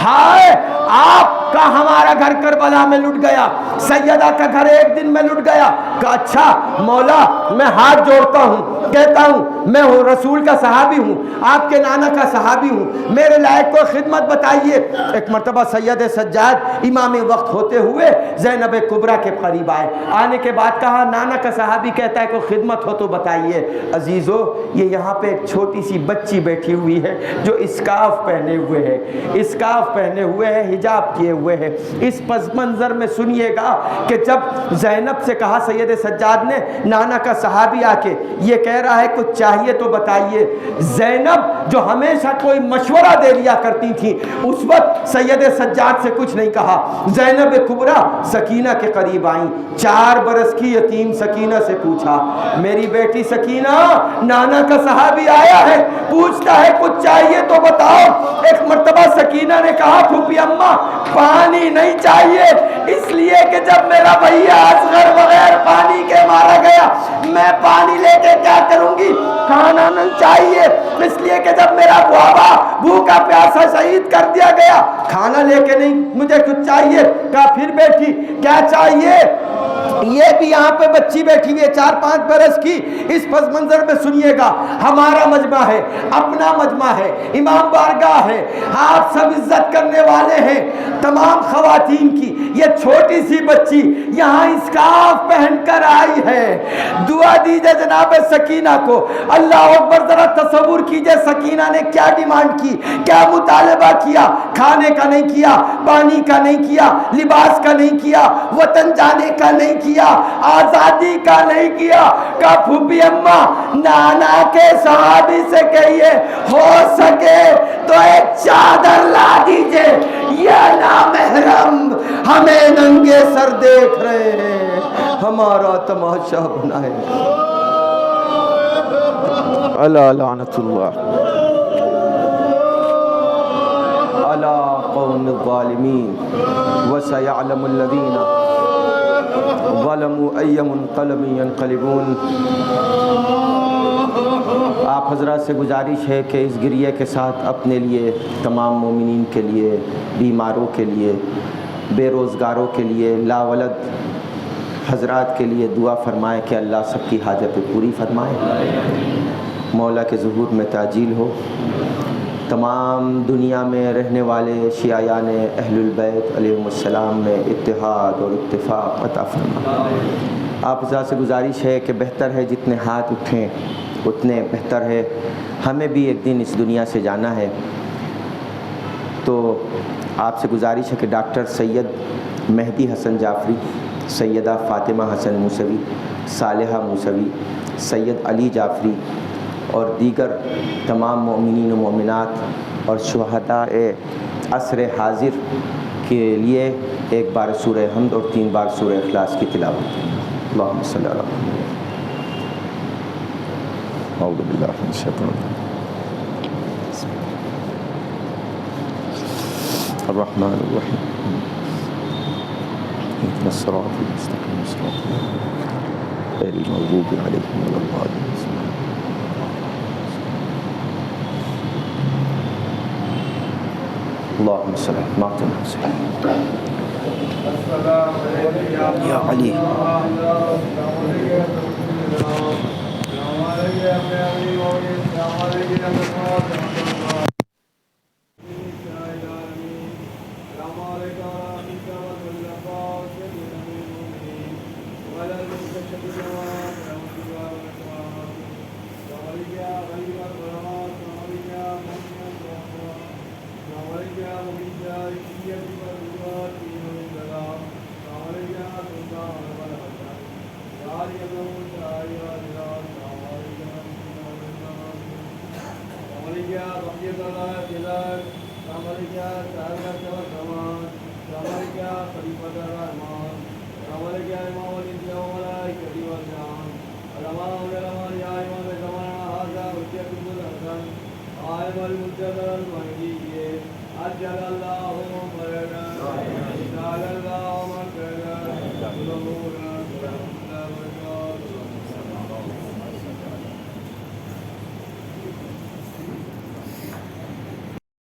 ہائے آپ کا ہمارا گھر کربلا میں لٹ گیا، سیدہ کا گھر ایک دن میں لٹ گیا۔ کہا اچھا مولا میں ہاتھ جوڑتا ہوں، کہتا ہوں میں ہوں رسول کا صحابی ہوں، آپ کے نانا کا صحابی ہوں، میرے لائق کوئی خدمت بتائیے۔ ایک مرتبہ سید سجاد امام وقت ہوتے ہوئے زینب کبریٰ کے قریب آئے، آنے کے بعد کہا نانا کا صحابی کہتا ہے کوئی خدمت ہو تو بتائیے۔ عزیزو یہ یہاں پہ ایک چھوٹی سی بچی بیٹھی ہوئی ہے جو اسکارف پہنے ہوئے ہے، اسکارف پہنے ہوئے ہے، حجاب کیے ہوئے ہے۔ اس پس منظر میں سنیے گا کہ جب زینب سے کہا سید سجاد نے نانا کا صحابی آ کے یہ کہہ رہا ہے کچھ چاہیے تو بتائیے، زینب جو ہمیشہ کوئی مشورہ دے لیا کرتی تھی اس وقت سید سجاد سے کچھ نہیں کہا۔ زینب کبریٰ سکینہ کے قریب آئیں، 4 برس کی یتیم سکینہ سے پوچھا میری بیٹی سکینہ نانا کا صحابی آیا ہے پوچھتا ہے کچھ چاہیے تو بتاؤ۔ ایک مرتبہ سکینہ نے کہا پھوپھی اماں پانی نہیں چاہیے، اس لیے کہ جب میرا بھیا اصغر بغیر پانی کے مارا گیا میں پانی لے کے کیا کروں گی؟ کھانا نہیں چاہیے، اس لیے کہ جب میرا بابا بھوکا پیاسا شہید کر دیا گیا کھانا لے کے نہیں مجھے کچھ چاہیے۔ کہا پھر بیٹی کیا چاہیے؟ یہ بھی یہاں پہ بچی بیٹھی ہوئی ہے 4-5 برس کی۔ اس پس منظر میں سنیے گا ہمارا مجمع ہے، اپنا مجمع ہے، امام بارگاہ ہے، آپ سب عزت کرنے والے ہیں تمام خواتین کی۔ یہ چھوٹی سی بچی یہاں اسکارف پہن کر آئی ہے، دعا دیجئے جناب سکینہ کو۔ اللہ اکبر، ذرا تصور کیجئے سکینہ نے کیا ڈیمانڈ کی، کیا مطالبہ کیا، کھانے کا نہیں کیا، پانی کا نہیں کیا، لباس کا نہیں کیا، وطن جانے کا نہیں کیا، آزادی کا نہیں کیا۔ کہا پھوپھی اماں نانا کے صحابی سے کہیے ہو سکے تو ایک چادر لا دیجئے، یہ نامحرم ہمیں ننگے سر دیکھ رہے ہیں، ہمارا تماشا بنائے۔ اللہ لعنت اللہ علی قوم الظالمین وسیعلم الذین ظلموا ای منقلب ینقلبون۔ آپ حضرات سے گزارش ہے کہ اس گریہ کے ساتھ اپنے لیے، تمام مومنین کے لیے، بیماروں کے لیے، بے روزگاروں کے لیے، لاولد حضرات کے لیے دعا فرمائے کہ اللہ سب کی حاجتیں پوری فرمائے، مولا کے ظہور میں تعجیل ہو۔ تمام دنیا میں رہنے والے شیعیان اہل البیت علیہم السلام میں اتحاد اور اتفاق عطا فرمائے۔ آپ حضرات سے گزارش ہے کہ بہتر ہے جتنے ہاتھ اٹھیں اتنے بہتر ہے۔ ہمیں بھی ایک دن اس دنیا سے جانا ہے، تو آپ سے گزارش ہے کہ ڈاکٹر سید مہدی حسن جعفری، سیدہ فاطمہ حسن موسوی، صالحہ موسوی، سید علی جعفری اور دیگر تمام مومنین و مومنات اور شہداء عصر حاضر کے لیے ایک بار سورہ حمد اور 3 بار سورہ اخلاص کی تلاوت۔ اللہم صلی اللہ علیہ وسلم۔ اعوذ باللہ من الشیطان الرحمن الرحیم اهدنا الصراط المستقیم صراط غیر المغضوب علیہم ولا الضالین۔ اللهم صل على محمد یا علی Allah